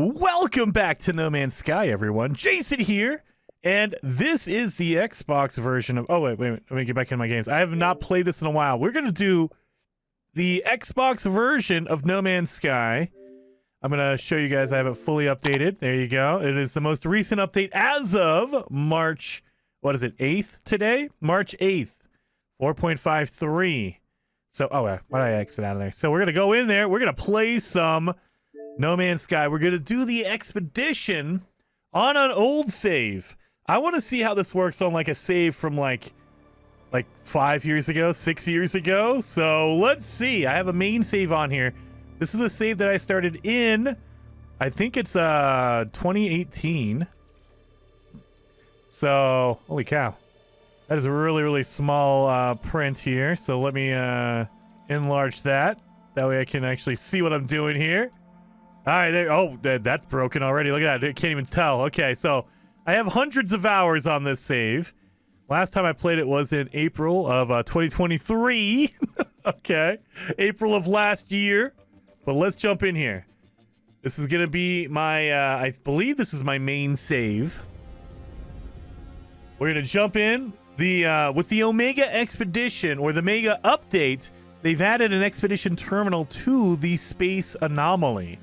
Welcome back to No Man's Sky, everyone. Jason here, and this is the Xbox version of... Oh, wait, let me get back in my games. I have not played this in a while. We're going to do the Xbox version of No Man's Sky. I'm going to show you guys I have it fully updated. There you go. It is the most recent update as of March... What is it, 8th today? March 8th, 4.53. So, oh, why did I exit out of there? So we're going to go in there. We're going to play some... No Man's Sky. We're going to do the expedition on an old save. I want to see how this works on like a save from like 5 years ago, 6 years ago. So let's see. I have a main save on here. This is a save that I started in, I think it's 2018. So, holy cow. That is a really, really small print here. So let me enlarge that. That way I can actually see what I'm doing here. All right, there. Oh, that's broken already. Look at that. I can't even tell. Okay, so I have hundreds of hours on this save. Last time I played it was in April of 2023. Okay, April of last year. But let's jump in here. This is going to be my, I believe this is my main save. We're going to jump in. With the Omega Expedition, or the Mega Update, they've added an expedition terminal to the Space Anomaly.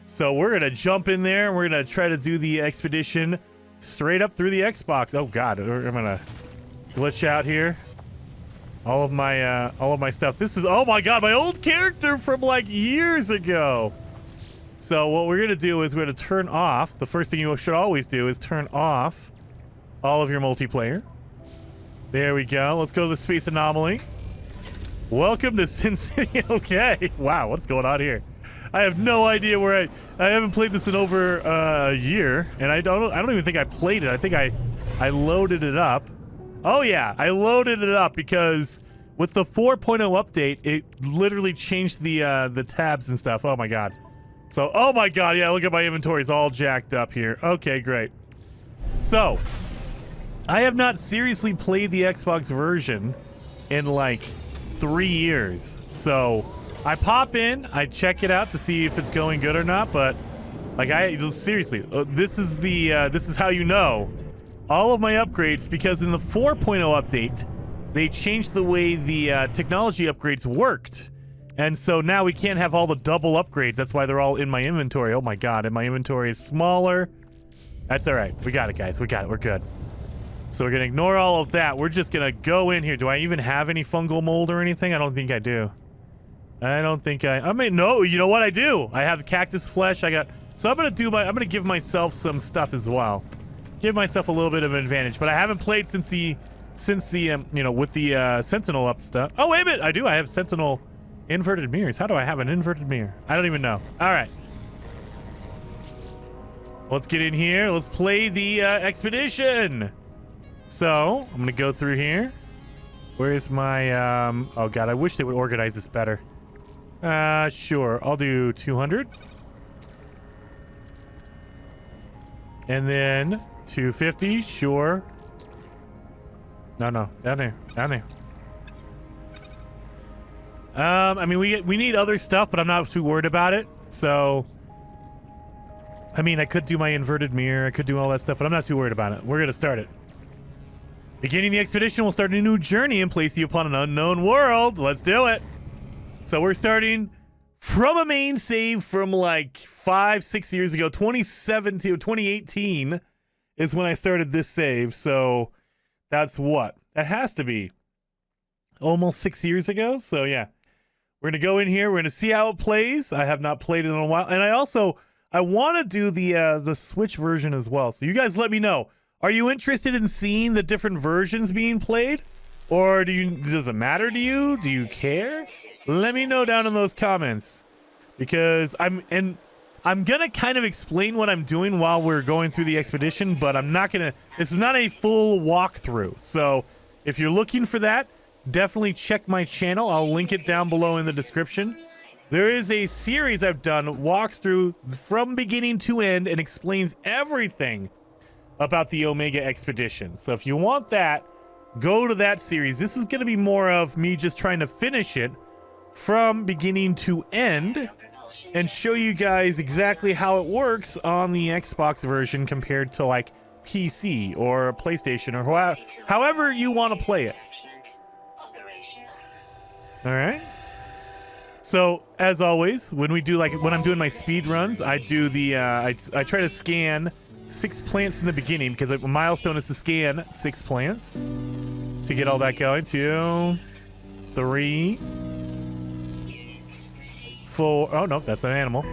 So we're going to jump in there, and we're going to try to do the expedition straight up through the Xbox. Oh, God. I'm going to glitch out here. All of my stuff. This is, oh, my God, my old character from, like, years ago. So what we're going to do is we're going to turn off. The first thing you should always do is turn off all of your multiplayer. There we go. Let's go to the Space Anomaly. Welcome to Sin City. Okay. Wow, what's going on here? I have no idea where I haven't played this in over a year, and I don't even think I played it. I think I loaded it up. Oh yeah, I loaded it up because with the 4.0 update, it literally changed the tabs and stuff. Oh my God. So, oh my God, yeah, look at my inventory. It's all jacked up here. Okay, great. So, I have not seriously played the Xbox version in like 3 years. So, I pop in, I check it out to see if it's going good or not, but like seriously, this is how you know all of my upgrades, because in the 4.0 update, they changed the way the technology upgrades worked. And so now we can't have all the double upgrades. That's why they're all in my inventory. Oh my God, and my inventory is smaller. That's all right. We got it, guys. We got it. We're good. So we're going to ignore all of that. We're just going to go in here. Do I even have any fungal mold or anything? I don't think I do. I don't think I mean, no, you know what I do? I have cactus flesh. So I'm going to give myself some stuff as well. Give myself a little bit of an advantage, but I haven't played since the you know, with the Sentinel up stuff. Oh, wait a minute. I do. I have Sentinel inverted mirrors. How do I have an inverted mirror? I don't even know. All right. Let's get in here. Let's play the expedition. So I'm going to go through here. Where's my, oh God, I wish they would organize this better. Sure, I'll do 200. And then 250, sure. No, down there. I mean, we need other stuff, but I'm not too worried about it. So, I mean, I could do my inverted mirror, I could do all that stuff, but I'm not too worried about it. We're gonna start it. Beginning the expedition, we'll start a new journey and place you upon an unknown world. Let's do it. So we're starting from a main save from like 5-6 years ago. 2018 is when I started this save. So that's what? That has to be almost 6 years ago. So yeah, we're going to go in here. We're going to see how it plays. I have not played it in a while. And I want to do the Switch version as well. So you guys let me know. Are you interested in seeing the different versions being played? Or does it matter to you? Do you care? Let me know down in those comments. Because I'm gonna kind of explain what I'm doing while we're going through the expedition, but I'm not gonna, this is not a full walkthrough. So if you're looking for that, definitely check my channel. I'll link it down below in the description. There is a series I've done, walks through from beginning to end and explains everything about the Omega Expedition. So if you want that, go to that series. This is going to be more of me just trying to finish it from beginning to end and show you guys exactly how it works on the Xbox version compared to like PC or PlayStation or however you want to play it. All right. So as always, when we do when I'm doing my speed runs, I do the I try to scan 6 plants in the beginning because a milestone is to scan 6 plants to get all that going. 2, 3, 4. Oh no, that's an animal.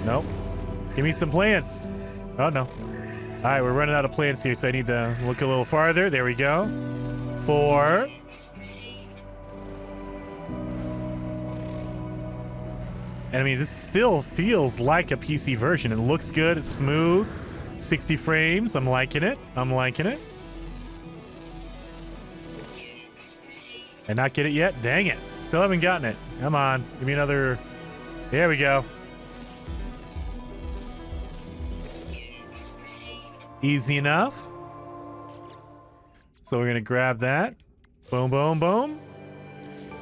Nope. Give me some plants. Oh no. All right, we're running out of plants here, so I need to look a little farther. There we go. 4. And I mean, this still feels like a PC version. It looks good. It's smooth. 60 frames. I'm liking it. I'm liking it. And not get it yet? Dang it. Still haven't gotten it. Come on. Give me another. There we go. Easy enough. So we're going to grab that. Boom, boom, boom.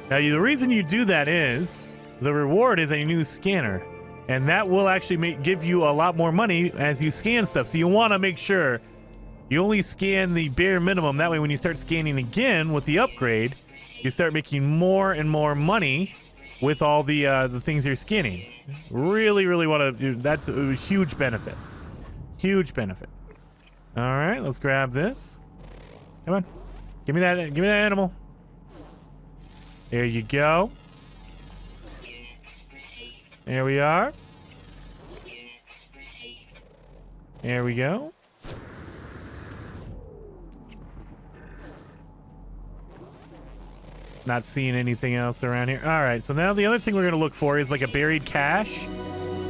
Now, the reason you do that is the reward is a new scanner. And that will actually give you a lot more money as you scan stuff. So you want to make sure you only scan the bare minimum. That way, when you start scanning again with the upgrade, you start making more and more money with all the things you're scanning. Really, really want to do. That's a huge benefit. Huge benefit. All right, let's grab this. Come on, give me that. Give me that animal. There you go. There we are. There we go. Not seeing anything else around here. All right, so now the other thing we're going to look for is like a buried cache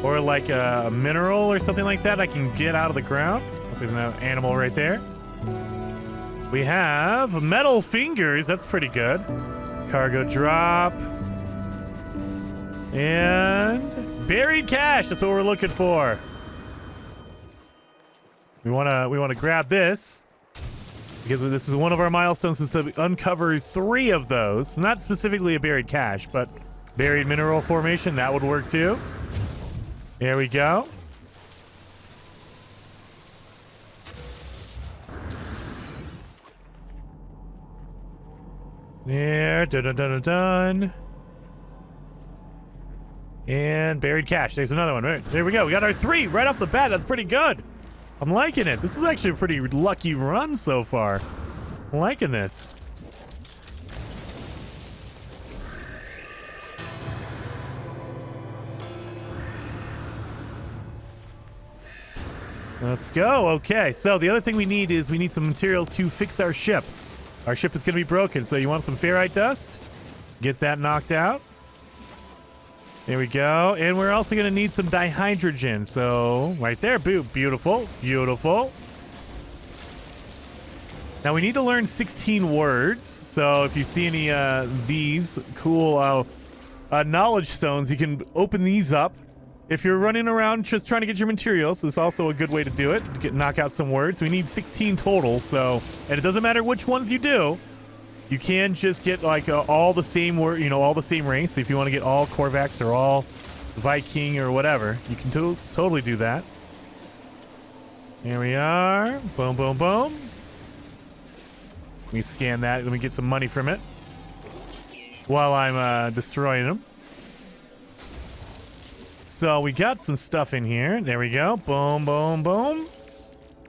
or like a mineral or something like that I can get out of the ground. There's an animal right there. We have metal fingers. That's pretty good. Cargo drop. And buried cache. That's what we're looking for. We want to grab this because this is one of our milestones is to uncover 3 of those. Not specifically a buried cache, but buried mineral formation. That would work too. There we go. There. Dun. And buried cache. There's another one. Right, there we go. We got our 3 right off the bat. That's pretty good. I'm liking it. This is actually a pretty lucky run so far. I'm liking this. Let's go. Okay, so the other thing we need is we need some materials to fix our ship. Our ship is going to be broken, so you want some ferrite dust? Get that knocked out. There we go. And we're also going to need some dihydrogen. So right there. Beautiful. Beautiful. Now we need to learn 16 words. So if you see any these cool knowledge stones, you can open these up. If you're running around just trying to get your materials, this is also a good way to do it. Knock out some words. We need 16 total. So, and it doesn't matter which ones you do. You can just get like all the same word, all the same race. So if you want to get all Korvax or all Viking or whatever, you can totally do that. Here we are. Boom, boom, boom. Let me scan that. Let me get some money from it while I'm destroying them. So we got some stuff in here. There we go. Boom, boom, boom.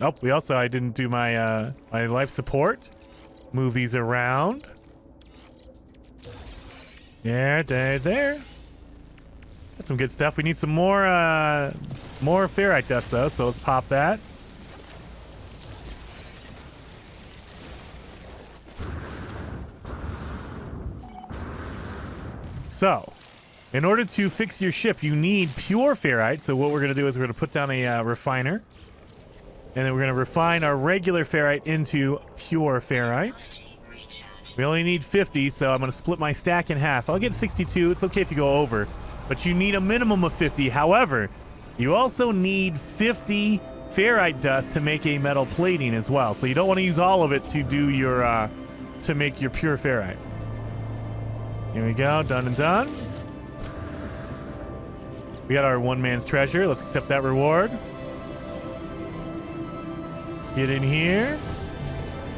Oh, I didn't do my my life support. Move these around. There. That's some good stuff. We need some more ferrite dust though, so let's pop that. So, in order to fix your ship, you need pure ferrite. So what we're going to do is we're going to put down a refiner. And then we're going to refine our regular ferrite into pure ferrite. We only need 50, so I'm going to split my stack in half. I'll get 62. It's okay if you go over. But you need a minimum of 50. However, you also need 50 ferrite dust to make a metal plating as well. So you don't want to use all of it to do your to make your pure ferrite. Here we go. Done and done. We got our one man's treasure. Let's accept that reward. Get in here.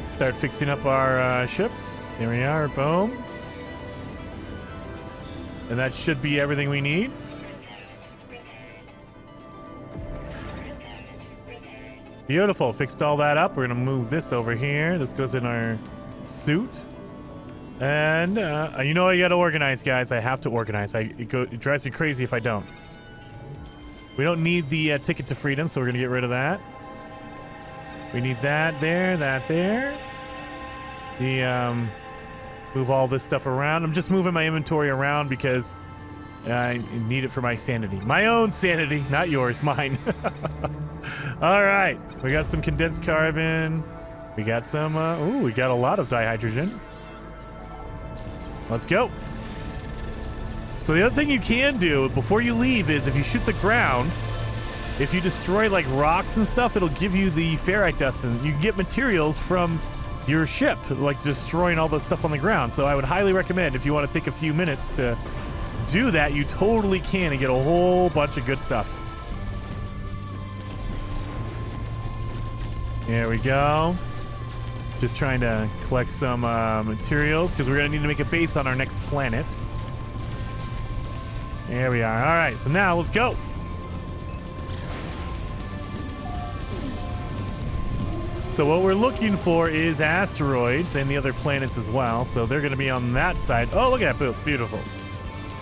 Start fixing up our ships. There we are. Boom. And that should be everything we need. Beautiful. Fixed all that up. We're going to move this over here. This goes in our suit. And you know I got to organize, guys. I have to organize. It drives me crazy if I don't. We don't need the ticket to freedom, so we're going to get rid of that. We need that there, that there. Move all this stuff around. I'm just moving my inventory around because I need it for my sanity. My own sanity, not yours, mine. All right. We got some condensed carbon. We got some, we got a lot of dihydrogen. Let's go. So the other thing you can do before you leave is if you shoot the ground, if you destroy like rocks and stuff, it'll give you the ferrite dust, and you can get materials from your ship, like destroying all the stuff on the ground. So I would highly recommend, if you want to take a few minutes to do that, you totally can and get a whole bunch of good stuff. There we go. Just trying to collect some materials because we're going to need to make a base on our next planet. There we are. All right, so now let's go. So what we're looking for is asteroids and the other planets as well. So they're going to be on that side. Oh, look at that. Beautiful.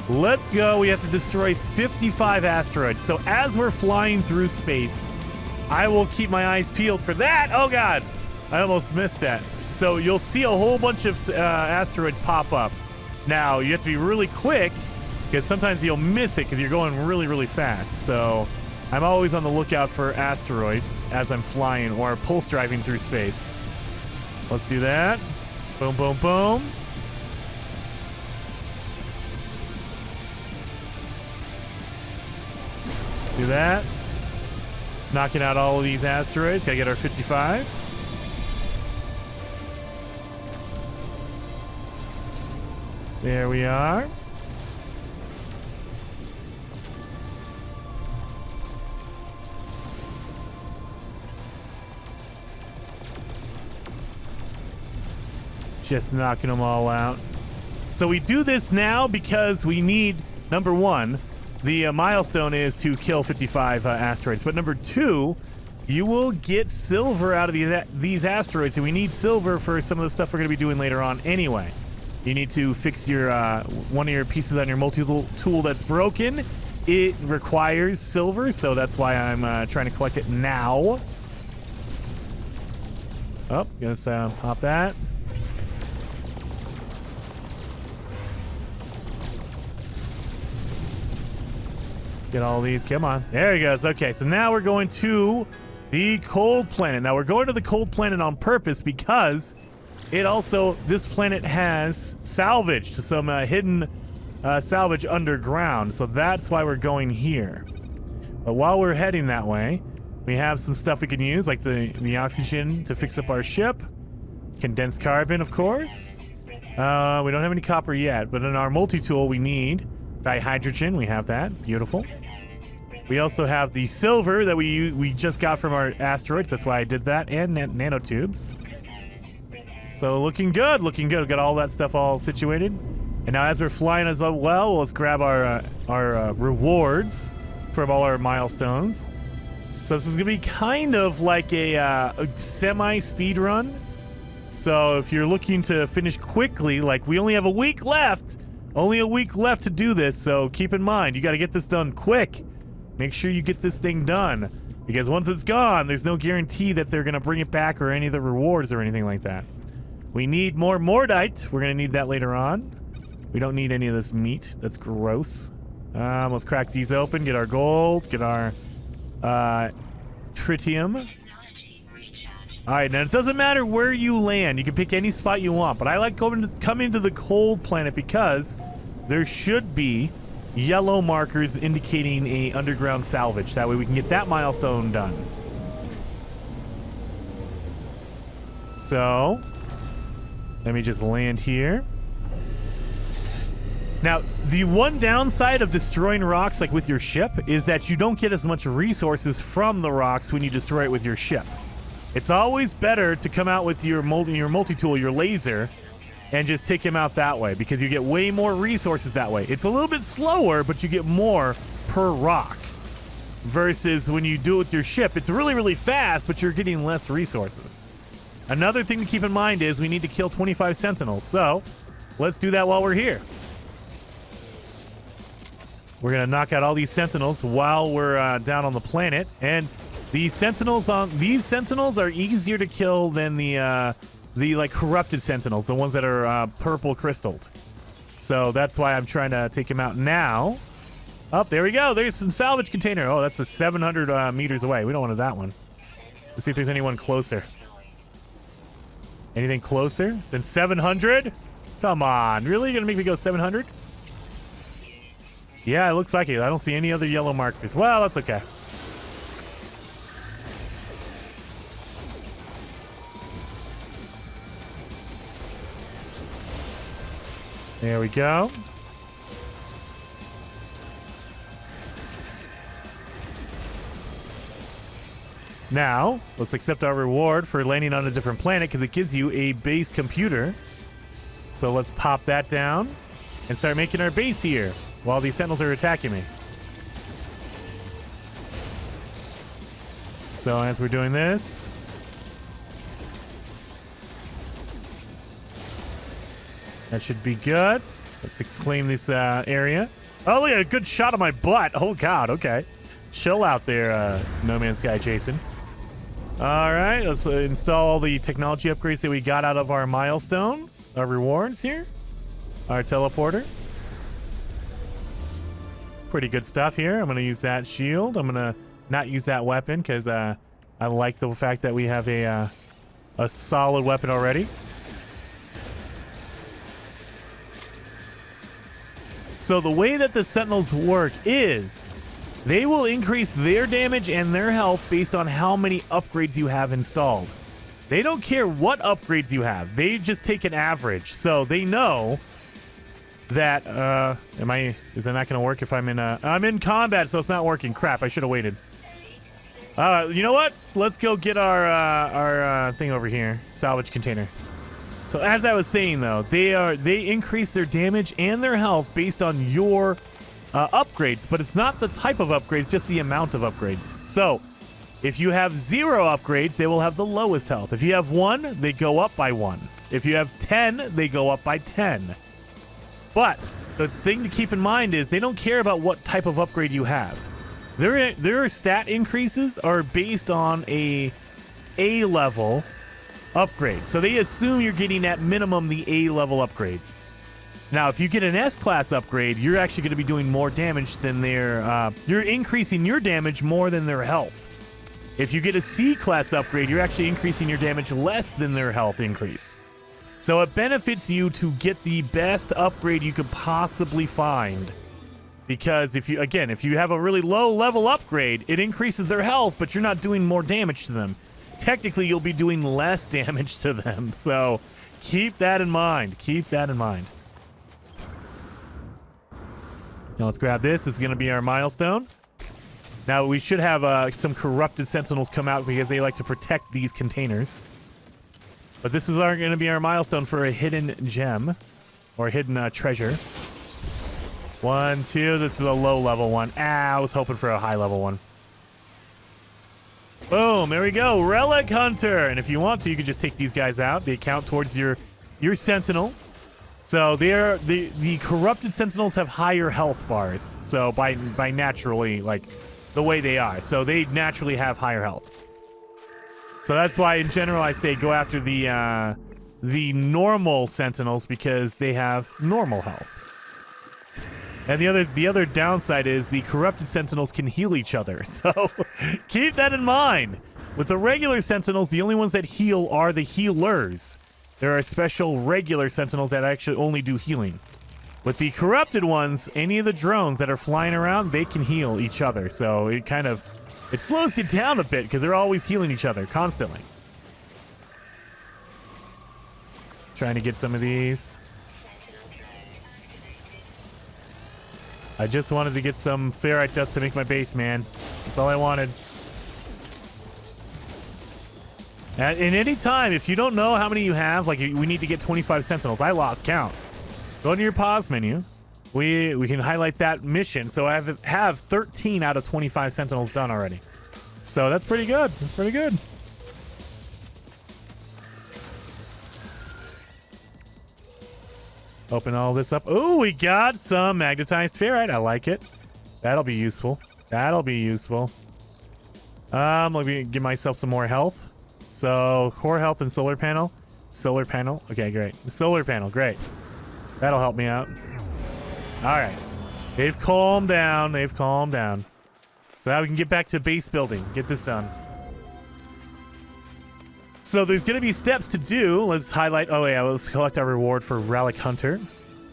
Let's go. We have to destroy 55 asteroids. So as we're flying through space, I will keep my eyes peeled for that. Oh, God. I almost missed that. So you'll see a whole bunch of asteroids pop up. Now, you have to be really quick because sometimes you'll miss it because you're going really, really fast. So I'm always on the lookout for asteroids as I'm flying or pulse driving through space. Let's do that. Boom, boom, boom. Do that. Knocking out all of these asteroids. Gotta get our 55. There we are. Just knocking them all out. So we do this now because we need, number one, the milestone is to kill 55 asteroids. But number two, you will get silver out of these asteroids. And we need silver for some of the stuff we're going to be doing later on anyway. You need to fix your one of your pieces on your multi-tool that's broken. It requires silver, so that's why I'm trying to collect it now. Oh, let's pop that. Get all these. Come on. There he goes. Okay, so now we're going to the cold planet. Now, we're going to the cold planet on purpose because it also, this planet has salvage to some hidden salvage underground. So that's why we're going here. But while we're heading that way, we have some stuff we can use, like the oxygen to fix up our ship. Condensed carbon, of course. We don't have any copper yet, but in our multi-tool we need dihydrogen. We have that. Beautiful. We also have the silver that we just got from our asteroids. That's why I did that. And nanotubes. So looking good. Looking good. We've got all that stuff all situated. And now as we're flying as well, let's grab our rewards from all our milestones. So this is going to be kind of like a semi-speed run. So if you're looking to finish quickly, like we only have a week left. Only a week left to do this, so keep in mind, you got to get this done quick. Make sure you get this thing done, because once it's gone, there's no guarantee that they're going to bring it back or any of the rewards or anything like that. We need more mordite. We're going to need that later on. We don't need any of this meat. That's gross. Let's crack these open, get our gold, get our tritium. All right, now it doesn't matter where you land. You can pick any spot you want, but I like coming to the cold planet because there should be yellow markers indicating a underground salvage. That way we can get that milestone done. So, let me just land here. Now, the one downside of destroying rocks, like with your ship, is that you don't get as much resources from the rocks when you destroy it with your ship. It's always better to come out with your multi-tool, your laser, and just take him out that way, because you get way more resources that way. It's a little bit slower, but you get more per rock. Versus when you do it with your ship, it's really, really fast, but you're getting less resources. Another thing to keep in mind is we need to kill 25 Sentinels, so let's do that while we're here. We're going to knock out all these Sentinels while we're down on the planet. And these Sentinels are easier to kill than the like corrupted Sentinels, the ones that are purple crystalled. So that's why I'm trying to take him out now. Oh, there we go. There's some salvage container. Oh, that's a 700 meters away. We don't want that one. Let's see if there's anyone closer. Anything closer than 700? Come on. Really? You're going to make me go 700? Yeah, it looks like it. I don't see any other yellow markers. Well, that's okay. There we go. Now, let's accept our reward for landing on a different planet because it gives you a base computer. So let's pop that down and start making our base here while these Sentinels are attacking me. So as we're doing this, that should be good. Let's claim this area. Oh, look at a good shot of my butt. Oh, God. Okay. Chill out there, No Man's Sky Jason. All right. Let's install all the technology upgrades that we got out of our milestone, our rewards here, our teleporter. Pretty good stuff here. I'm going to use that shield. I'm going to not use that weapon because I like the fact that we have a solid weapon already. So the way that the Sentinels work is they will increase their damage and their health based on how many upgrades you have installed. They don't care what upgrades you have. They just take an average. So they know that is it not going to work if I'm in combat, so it's not working. Crap, I should have waited. You know what? Let's go get our thing over here. Salvage container. So as I was saying though, they increase their damage and their health based on your upgrades, but it's not the type of upgrades, just the amount of upgrades. So if you have 0 upgrades, they will have the lowest health. If you have 1, they go up by 1. If you have 10, they go up by 10. But the thing to keep in mind is they don't care about what type of upgrade you have. Their stat increases are based on a level upgrade. So they assume you're getting at minimum the A level upgrades. Now, if you get an S-class upgrade, you're actually going to be doing more damage than their... you're increasing your damage more than their health. If you get a C-class upgrade, you're actually increasing your damage less than their health increase. So it benefits you to get the best upgrade you could possibly find. Because if you have a really low level upgrade, it increases their health, but you're not doing more damage to them. Technically, you'll be doing less damage to them. So keep that in mind. Keep that in mind. Now let's grab this. This is going to be our milestone. Now we should have some corrupted Sentinels come out because they like to protect these containers. But this is going to be our milestone for a hidden gem or a hidden treasure. 1, 2. This is a low level one. I was hoping for a high level one. Boom. There we go. Relic Hunter. And if you want to, you can just take these guys out. They count towards your Sentinels. So the corrupted Sentinels have higher health bars. So by naturally, like the way they are. So they naturally have higher health. So that's why in general I say go after the normal Sentinels because they have normal health. And the other downside is the corrupted Sentinels can heal each other. So keep that in mind. With the regular Sentinels, the only ones that heal are the healers. There are special regular Sentinels that actually only do healing. With the corrupted ones, any of the drones that are flying around, they can heal each other. So it slows you down a bit because they're always healing each other constantly. Trying to get some of these. I just wanted to get some ferrite dust to make my base, man. That's all I wanted. In any time, if you don't know how many you have, like we need to get 25 sentinels. I lost count. Go into your pause menu. We can highlight that mission. So I have 13 out of 25 sentinels done already. So that's pretty good. That's pretty good. Open all this up. Oh, we got some magnetized ferrite. I like it. That'll be useful. That'll be useful. Let me give myself some more health. So core health and solar panel. Solar panel. Okay, great. Solar panel. Great. That'll help me out. All right. They've calmed down. They've calmed down. So now we can get back to base building. Get this done. So there's going to be steps to do. Let's highlight. Oh, yeah. Let's collect our reward for Relic Hunter.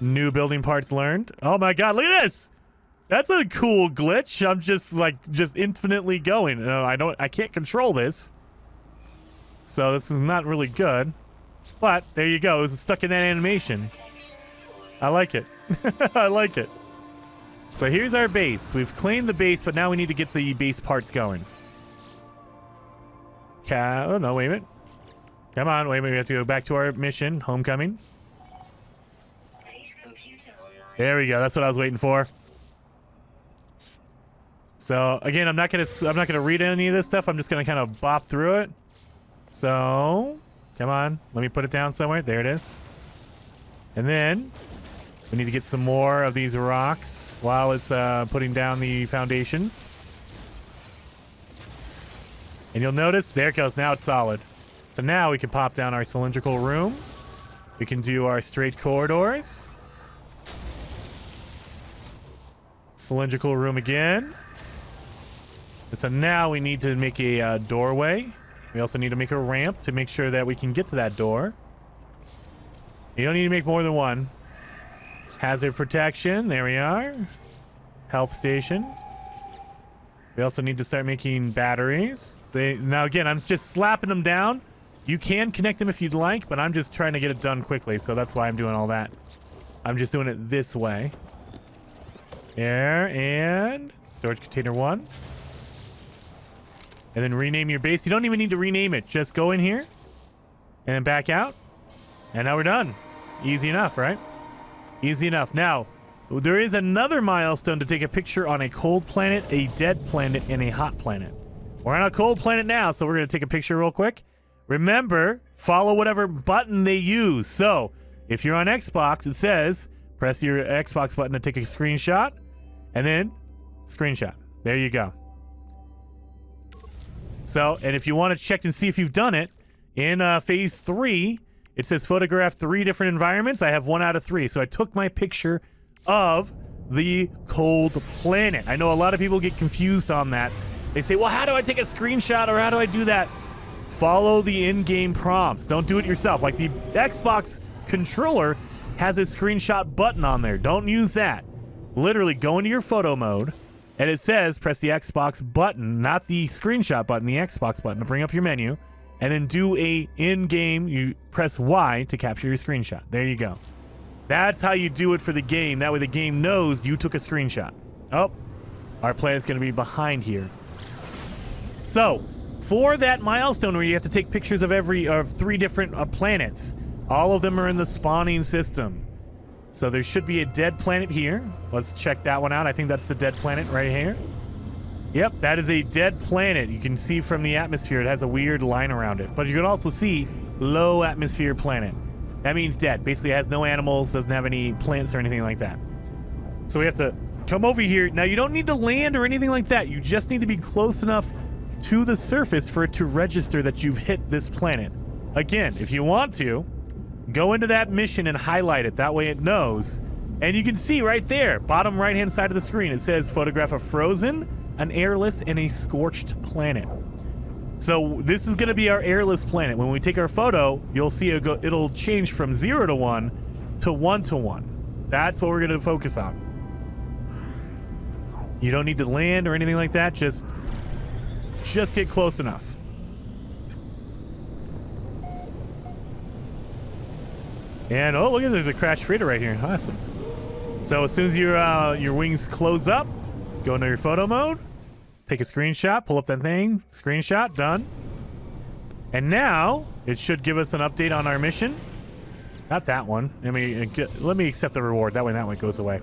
New building parts learned. Oh, my God. Look at this. That's a cool glitch. I'm just infinitely going. I can't control this. So this is not really good. But there you go. It was stuck in that animation. I like it. I like it. So here's our base. We've claimed the base, but now we need to get the base parts going. Oh, no, wait a minute. Come on, wait a minute. We have to go back to our mission. Homecoming. There we go. That's what I was waiting for. So again, I'm not gonna read any of this stuff. I'm just gonna kind of bop through it. So come on, let me put it down somewhere. There it is. And then we need to get some more of these rocks while it's putting down the foundations. And you'll notice, there it goes. Now it's solid. So now we can pop down our cylindrical room. We can do our straight corridors. Cylindrical room again. And so now we need to make a doorway. We also need to make a ramp to make sure that we can get to that door. You don't need to make more than one. Hazard protection. There we are. Health station. We also need to start making batteries. Now again, I'm just slapping them down. You can connect them if you'd like, but I'm just trying to get it done quickly, so that's why I'm doing all that. I'm just doing it this way. There, and storage container 1. And then rename your base. You don't even need to rename it. Just go in here and back out. And now we're done. Easy enough, right? Easy enough. Now, there is another milestone to take a picture on a cold planet, a dead planet, and a hot planet. We're on a cold planet now, so we're going to take a picture real quick. Remember, follow whatever button they use. So, if you're on Xbox, it says, press your Xbox button to take a screenshot, and then screenshot. There you go. So, and if you want to check and see if you've done it, in phase 3, it says photograph 3 different environments. I have 1 out of 3. So I took my picture of the cold planet. I know a lot of people get confused on that. They say, well, how do I take a screenshot or how do I do that? Follow the in-game prompts. Don't do it yourself. Like the Xbox controller has a screenshot button on there. Don't use that. Literally go into your photo mode and it says press the Xbox button, not the screenshot button, the Xbox button to bring up your menu, and then do a in-game, you press Y to capture your screenshot. There you go. That's how you do it for the game. That way the game knows you took a screenshot. Oh, our planet's going to be behind here. So, for that milestone where you have to take pictures of 3 different planets, all of them are in the spawning system. So there should be a dead planet here. Let's check that one out. I think that's the dead planet right here. Yep, that is a dead planet. You can see from the atmosphere, it has a weird line around it. But you can also see low atmosphere planet. That means dead. Basically, it has no animals, doesn't have any plants or anything like that. So we have to come over here. Now, you don't need to land or anything like that. You just need to be close enough to the surface for it to register that you've hit this planet. Again, if you want to, go into that mission and highlight it. That way it knows. And you can see right there, bottom right-hand side of the screen, it says photograph a frozen, an airless, and a scorched planet. So this is going to be our airless planet. When we take our photo, you'll see it'll change from 0 to 1 to 1 to 1. That's what we're going to focus on. You don't need to land or anything like that. Just get close enough. And oh, look at there's a crash freighter right here. Awesome. So as soon as your wings close up, go into your photo mode, take a screenshot, pull up that thing, screenshot, done. And now it should give us an update on our mission. Not that one. Let me accept the reward. That one goes away.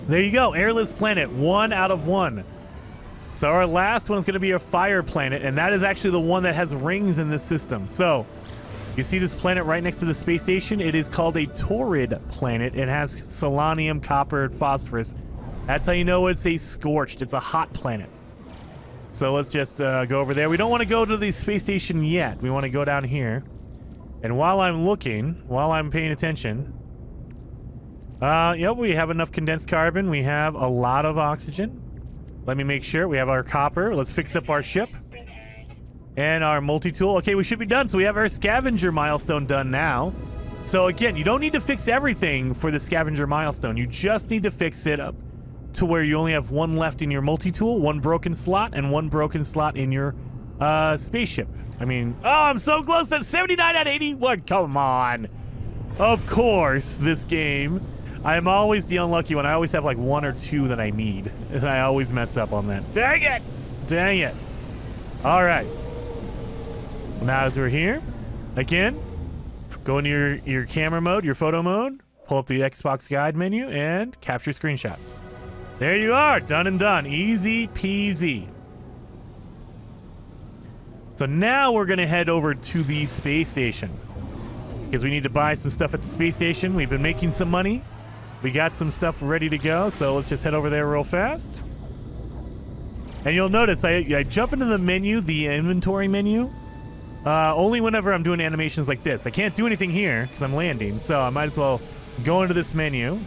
There you go. Airless planet, 1 out of 1. So our last one is going to be a fire planet, and that is actually the one that has rings in this system. So you see this planet right next to the space station? It is called a torrid planet. It has selenium, copper, and phosphorus. That's how you know it's a scorched. It's a hot planet. So let's just go over there. We don't want to go to the space station yet. We want to go down here. And while I'm looking, while I'm paying attention, yep, we have enough condensed carbon. We have a lot of oxygen. Let me make sure. We have our copper. Let's fix up our ship. And our multi-tool. Okay, we should be done. So we have our scavenger milestone done now. So again, you don't need to fix everything for the scavenger milestone. You just need to fix it up to where you only have one left in your multi-tool, one broken slot, and one broken slot in your spaceship. I mean, oh, I'm so close to 79 out of 81. Come on. Of course, this game. I am always the unlucky one. I always have like 1 or 2 that I need, and I always mess up on that. Dang it! Dang it. All right. Now as we're here, again, go into your camera mode, your photo mode, pull up the Xbox guide menu, and capture screenshot. There you are, done and done. Easy peasy. So now we're going to head over to the space station because we need to buy some stuff at the space station. We've been making some money. We got some stuff ready to go, so let's just head over there real fast. And you'll notice I jump into the menu, the inventory menu, only whenever I'm doing animations like this. I can't do anything here because I'm landing, so I might as well go into this menu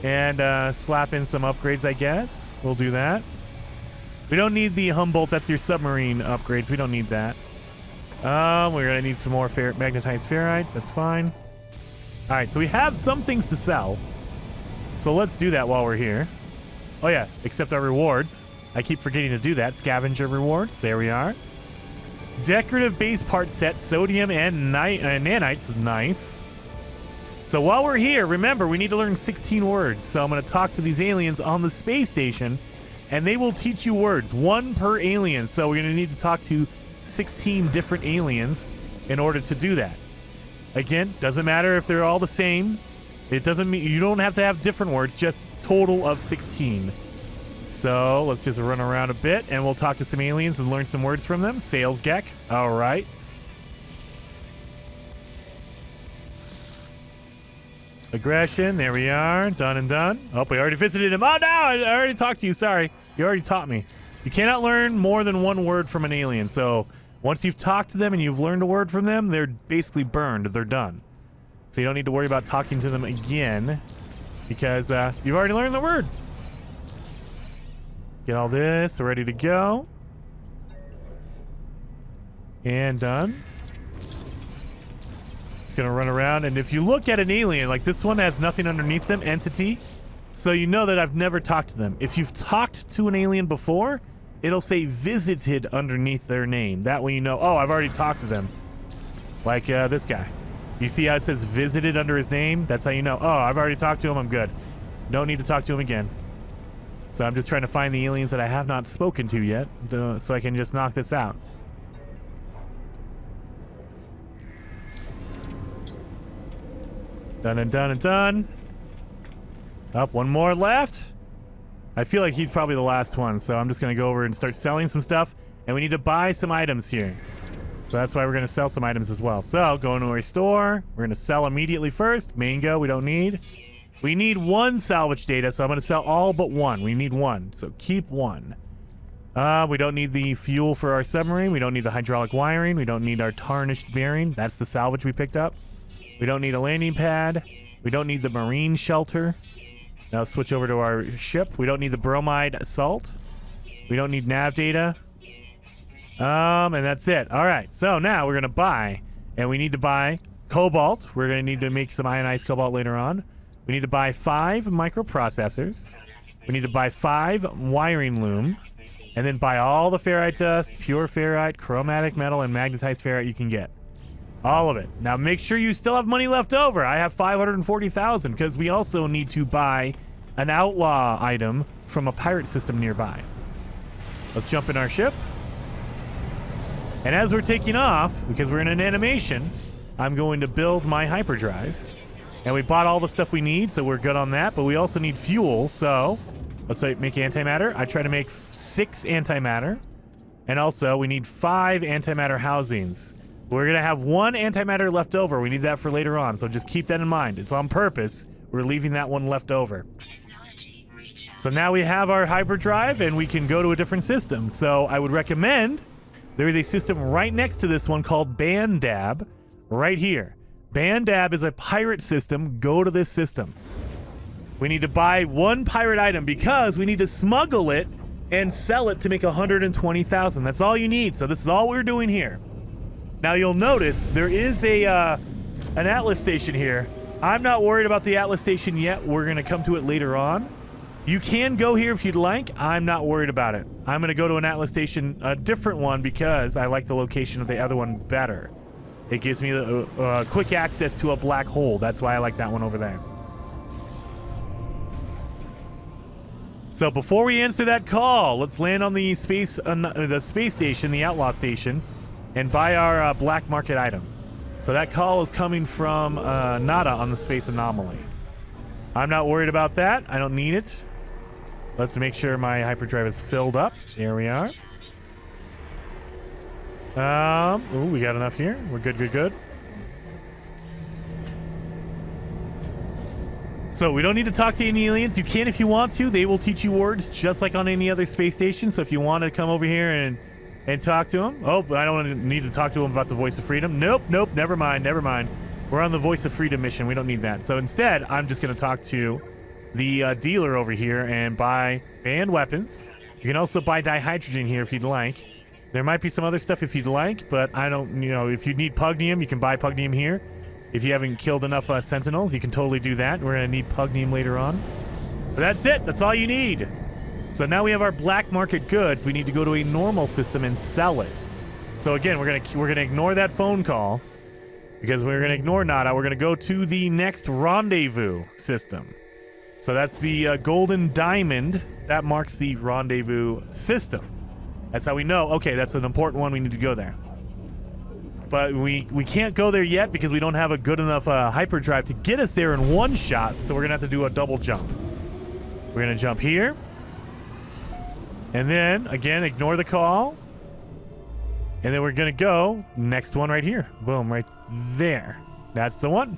and slap in some upgrades, I guess. We'll do that. We don't need the Humboldt. That's your submarine upgrades. We don't need that. We're going to need some more magnetized ferrite. That's fine. All right, so we have some things to sell. So let's do that while we're here. Oh, yeah, accept our rewards. I keep forgetting to do that. Scavenger rewards. There we are. Decorative base part set, sodium and nanites. Nice. So while we're here, remember, we need to learn 16 words. So I'm going to talk to these aliens on the space station, and they will teach you words, 1 per alien. So we're going to need to talk to 16 different aliens in order to do that. Again, doesn't matter if they're all the same. It doesn't mean you don't have to have different words, just total of 16. So let's just run around a bit, and we'll talk to some aliens and learn some words from them. Sales Gek. All right. Aggression. There we are. Done and done. Oh, we already visited him. Oh, no. I already talked to you. Sorry. You already taught me. You cannot learn more than 1 word from an alien. So once you've talked to them and you've learned a word from them, they're basically burned. They're done. So you don't need to worry about talking to them again because you've already learned the word. Get all this ready to go. And done. Just gonna run around, and if you look at an alien, like this one has nothing underneath them, entity, so you know that I've never talked to them. If you've talked to an alien before, it'll say visited underneath their name. That way you know, oh, I've already talked to them. Like this guy. You see how it says visited under his name? That's how you know, oh, I've already talked to him, I'm good. Don't need to talk to him again. So I'm just trying to find the aliens that I have not spoken to yet, so I can just knock this out. Done and done and done. Up, 1 more left. I feel like he's probably the last one, so I'm just going to go over and start selling some stuff. And we need to buy some items here. So that's why we're going to sell some items as well. So, go into our store. We're going to sell immediately first. Mango, we don't need. We need 1 salvage data, so I'm going to sell all but 1. We need 1, so keep 1. We don't need the fuel for our submarine. We don't need the hydraulic wiring. We don't need our tarnished bearing. That's the salvage we picked up. We don't need a landing pad. We don't need the marine shelter. Now switch over to our ship. We don't need the bromide salt. We don't need nav data. And that's it. All right, so now we're going to buy, and we need to buy cobalt. We're going to need to make some ionized cobalt later on. We need to buy 5 microprocessors. We need to buy 5 wiring loom, and then buy all the ferrite dust, pure ferrite, chromatic metal, and magnetized ferrite you can get. All of it. Now make sure you still have money left over. I have 540,000 because we also need to buy an outlaw item from a pirate system nearby. Let's jump in our ship. And as we're taking off, because we're in an animation, I'm going to build my hyperdrive. And we bought all the stuff we need, so we're good on that. But we also need fuel, so let's make antimatter. I try to make 6 antimatter. And also, we need 5 antimatter housings. We're going to have 1 antimatter left over. We need that for later on, so just keep that in mind. It's on purpose. We're leaving that one left over. So now we have our hyperdrive, and we can go to a different system. So I would recommend there is a system right next to this one called Bandab, right here. Bandab is a pirate system. Go to this system. We need to buy 1 pirate item because we need to smuggle it and sell it to make 120,000. That's all you need. So this is all we're doing here. Now you'll notice there is an Atlas station here. I'm not worried about the Atlas station yet. We're going to come to it later on. You can go here if you'd like. I'm not worried about it. I'm going to go to an Atlas station, a different one, because I like the location of the other one better. It gives me quick access to a black hole. That's why I like that one over there. So before we answer that call, let's land on the space station, the Outlaw station, and buy our black market item. So that call is coming from Nada on the Space Anomaly. I'm not worried about that. I don't need it. Let's make sure my hyperdrive is filled up. There we are. Ooh, we got enough here. We're good, good, good. So we don't need to talk to any aliens. You can if you want to. They will teach you words just like on any other space station. So if you want to come over here and talk to them. Oh, I don't need to talk to them about the Voice of Freedom. Nope, nope, never mind, never mind. We're on the Voice of Freedom mission. We don't need that. So instead, I'm just going to talk to the dealer over here and buy banned weapons. You can also buy dihydrogen here if you'd like. There might be some other stuff if you'd like, but I don't, if you need pugnium, you can buy pugnium here. If you haven't killed enough Sentinels, you can totally do that. We're going to need pugnium later on. But that's it. That's all you need. So now we have our black market goods. We need to go to a normal system and sell it. So again, we're gonna ignore that phone call because we're gonna ignore Nada. We're gonna go to the next Rendezvous system. So that's the golden diamond that marks the Rendezvous system. That's how we know. Okay, that's an important one. We need to go there. But we can't go there yet because we don't have a good enough hyperdrive to get us there in one shot. So we're gonna have to do a double jump. We're gonna jump here. And then, again, ignore the call. And then we're going to go next one right here. Boom, right there. That's the one.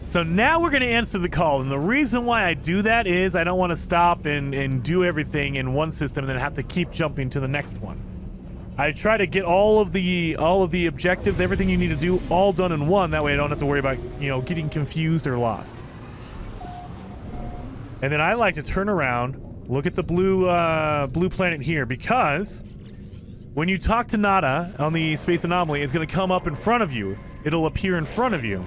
So now we're going to answer the call. And the reason why I do that is I don't want to stop and do everything in one system and then have to keep jumping to the next one. I try to get all of the objectives, everything you need to do, all done in one. That way I don't have to worry about, getting confused or lost. And then I like to turn around. Look at the blue planet here, because when you talk to Nada on the Space Anomaly, it's going to come up in front of you. It'll appear in front of you.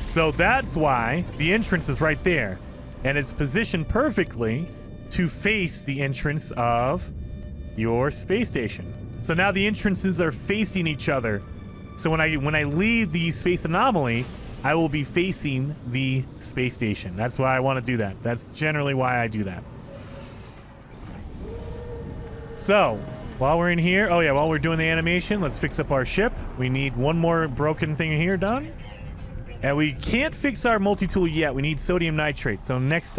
So that's why the entrance is right there. And it's positioned perfectly to face the entrance of your space station. So now the entrances are facing each other. So when I leave the Space Anomaly, I will be facing the space station. That's why I want to do that. That's generally why I do that. So, while we're in here, while we're doing the animation, let's fix up our ship. We need one more broken thing here done. And we can't fix our multi-tool yet. We need sodium nitrate. So next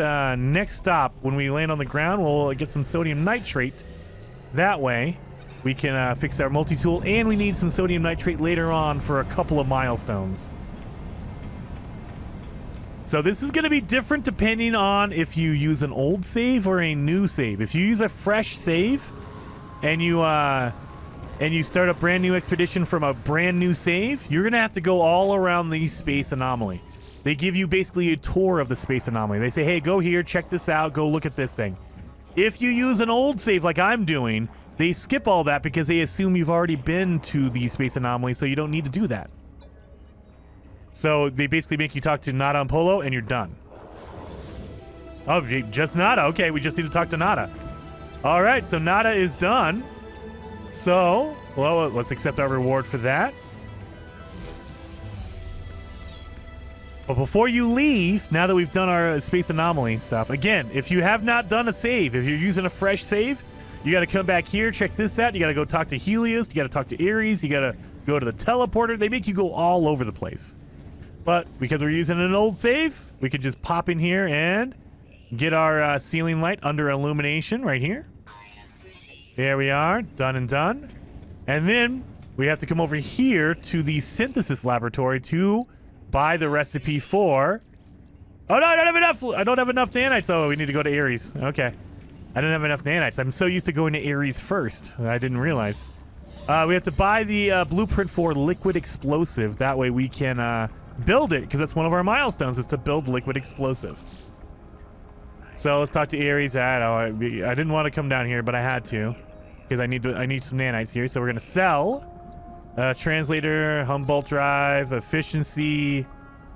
stop, when we land on the ground, we'll get some sodium nitrate. That way, we can fix our multi-tool, and we need some sodium nitrate later on for a couple of milestones. So this is going to be different depending on if you use an old save or a new save. If you use a fresh save, and you start a brand new expedition from a brand new save, you're gonna have to go all around the Space Anomaly. They give you basically a tour of the Space Anomaly. They say, hey, go here, check this out, go look at this thing. If you use an old save like I'm doing, they skip all that because they assume you've already been to the Space Anomaly, so you don't need to do that. So they basically make you talk to Nada and Polo, and you're done. Oh, just Nada. Okay, we just need to talk to Nada. All right, so Nada is done. So, well, let's accept our reward for that. But before you leave, now that we've done our space anomaly stuff, again, if you have not done a save, if you're using a fresh save, you got to come back here, check this out. You got to go talk to Helios. You got to talk to Ares. You got to go to the teleporter. They make you go all over the place. But because we're using an old save, we could just pop in here and get our ceiling light under illumination right here. There we are. Done and done. And then we have to come over here to the synthesis laboratory to buy the recipe for... Oh, no, I don't have enough. I don't have enough nanites. Oh, we need to go to Ares. Okay. I didn't have enough nanites. I'm so used to going to Ares first. I didn't realize. We have to buy the blueprint for liquid explosive. That way we can build it, because that's one of our milestones, is to build liquid explosive. So let's talk to Ares. I didn't want to come down here, but I had to, because I need some nanites here. So we're gonna sell translator, Humboldt drive, efficiency,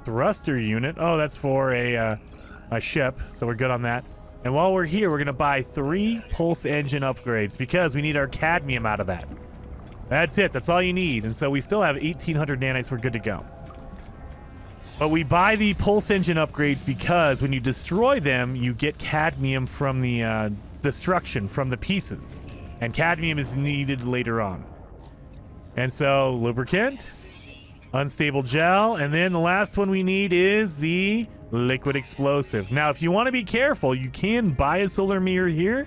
thruster unit. Oh, that's for a ship, so we're good on that. And while we're here, we're gonna buy 3 pulse engine upgrades because we need our cadmium out of that. That's it. That's all you need. And so we still have 1,800 nanites. We're good to go. But we buy the pulse engine upgrades because when you destroy them, you get cadmium from the destruction, from the pieces. And cadmium is needed later on. And so lubricant, unstable gel, and then the last one we need is the liquid explosive. Now, if you want to be careful, you can buy a solar mirror here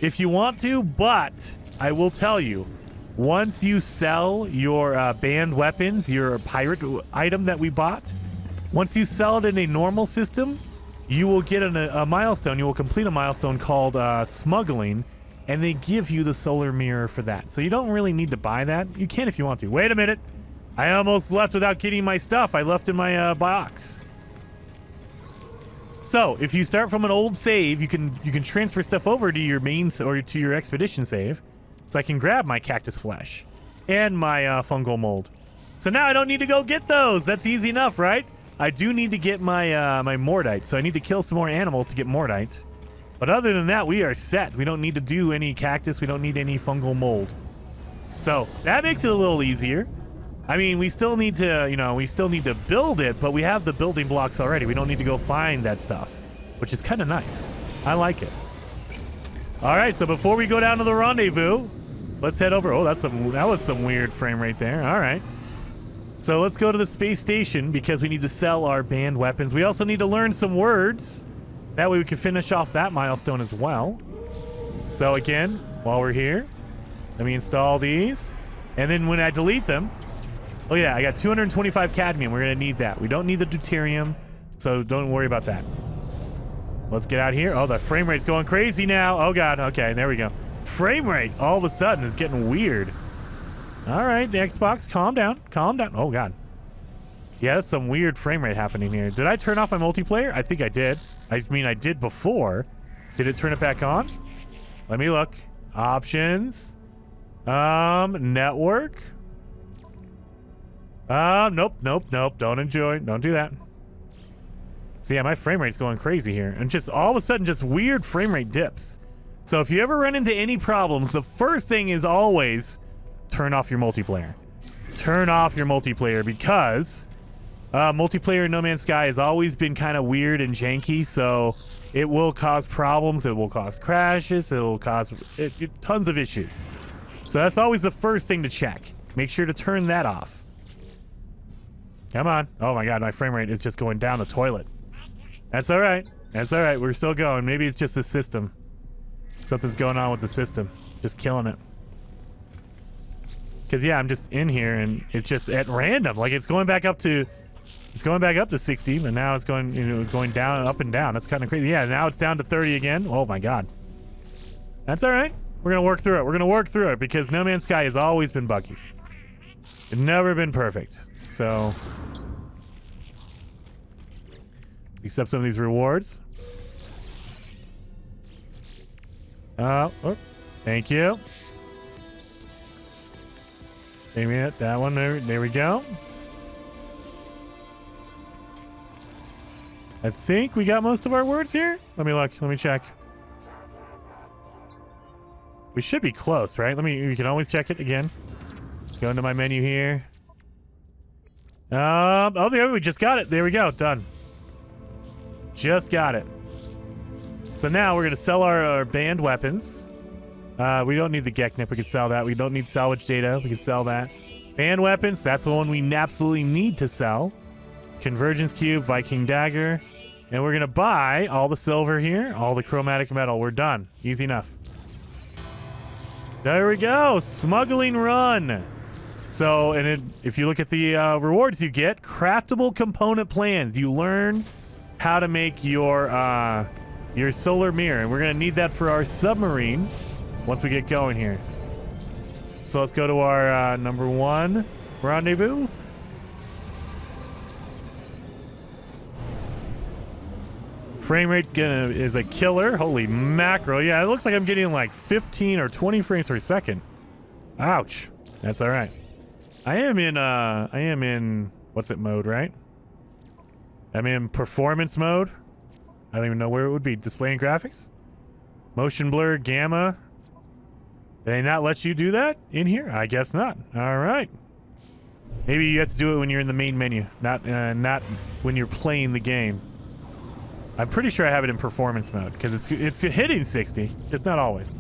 if you want to, but I will tell you, once you sell your banned weapons, your pirate item that we bought, once you sell it in a normal system, you will get a milestone. You will complete a milestone called Smuggling, and they give you the solar mirror for that. So you don't really need to buy that. You can if you want to. Wait a minute. I almost left without getting my stuff. I left in my box. So if you start from an old save, you can transfer stuff over to your main or to your expedition save. So I can grab my cactus flesh and my fungal mold. So now I don't need to go get those. That's easy enough, right? I do need to get my my mordite, so I need to kill some more animals to get mordite. But other than that, we are set. We don't need to do any cactus. We don't need any fungal mold. So that makes it a little easier. I mean, we still need to, we still need to build it, but we have the building blocks already. We don't need to go find that stuff, which is kind of nice. I like it. All right, so before we go down to the rendezvous, let's head over. Oh, that was some weird frame right there. All right. So let's go to the space station because we need to sell our banned weapons. We also need to learn some words. That way we can finish off that milestone as well. So again, while we're here, let me install these. And then when I delete them, oh yeah, I got 225 cadmium. We're going to need that. We don't need the deuterium, so don't worry about that. Let's get out here. Oh, the frame rate's going crazy now. Oh, God. Okay, there we go. Frame rate all of a sudden is getting weird. All right, the Xbox, calm down. Calm down. Oh, God. Yeah, that's some weird frame rate happening here. Did I turn off my multiplayer? I think I did. I mean, I did before. Did it turn it back on? Let me look. Options. Network. Nope. Don't do that. So yeah, my frame rate's going crazy here. And just all of a sudden, just weird frame rate dips. So if you ever run into any problems, the first thing is always turn off your multiplayer. Turn off your multiplayer because multiplayer in No Man's Sky has always been kind of weird and janky. So it will cause problems. It will cause crashes. It will cause tons of issues. So that's always the first thing to check. Make sure to turn that off. Come on. Oh my God, my frame rate is just going down the toilet. That's all right. That's all right. We're still going. Maybe it's just the system. Something's going on with the system. Just killing it. Because yeah, I'm just in here and it's just at random. Like it's going back up to 60, and now it's going going down, up and down. That's kind of crazy. Yeah, now it's down to 30 again. Oh my God. That's all right. We're gonna work through it. We're gonna work through it because No Man's Sky has always been buggy. It's never been perfect. So accept some of these rewards. Oh, thank you. Wait a minute, that one there we go. I think we got most of our words here. Let me look. Let me check. We should be close, right? We can always check it again. Go into my menu here. Oh, there we just got it. There we go. Done. Just got it. So now we're going to sell our banned weapons. We don't need the Geknip. We can sell that. We don't need salvage data. We can sell that. Banned weapons. That's the one we absolutely need to sell. Convergence cube, Viking dagger. And we're going to buy all the silver here, all the chromatic metal. We're done. Easy enough. There we go. Smuggling run. So, if you look at the rewards you get, craftable component plans. You learn how to make your solar mirror. And we're going to need that for our submarine once we get going here. So let's go to our number 1 rendezvous. Frame rate's is a killer. Holy mackerel. Yeah, it looks like I'm getting like 15 or 20 frames per second. Ouch. That's all right. I am in what's it mode, right? I'm in performance mode. I don't even know where it would be. Display and graphics? Motion blur, gamma. Did they not let you do that in here? I guess not. All right. Maybe you have to do it when you're in the main menu, not when you're playing the game. I'm pretty sure I have it in performance mode because it's hitting 60, just not always.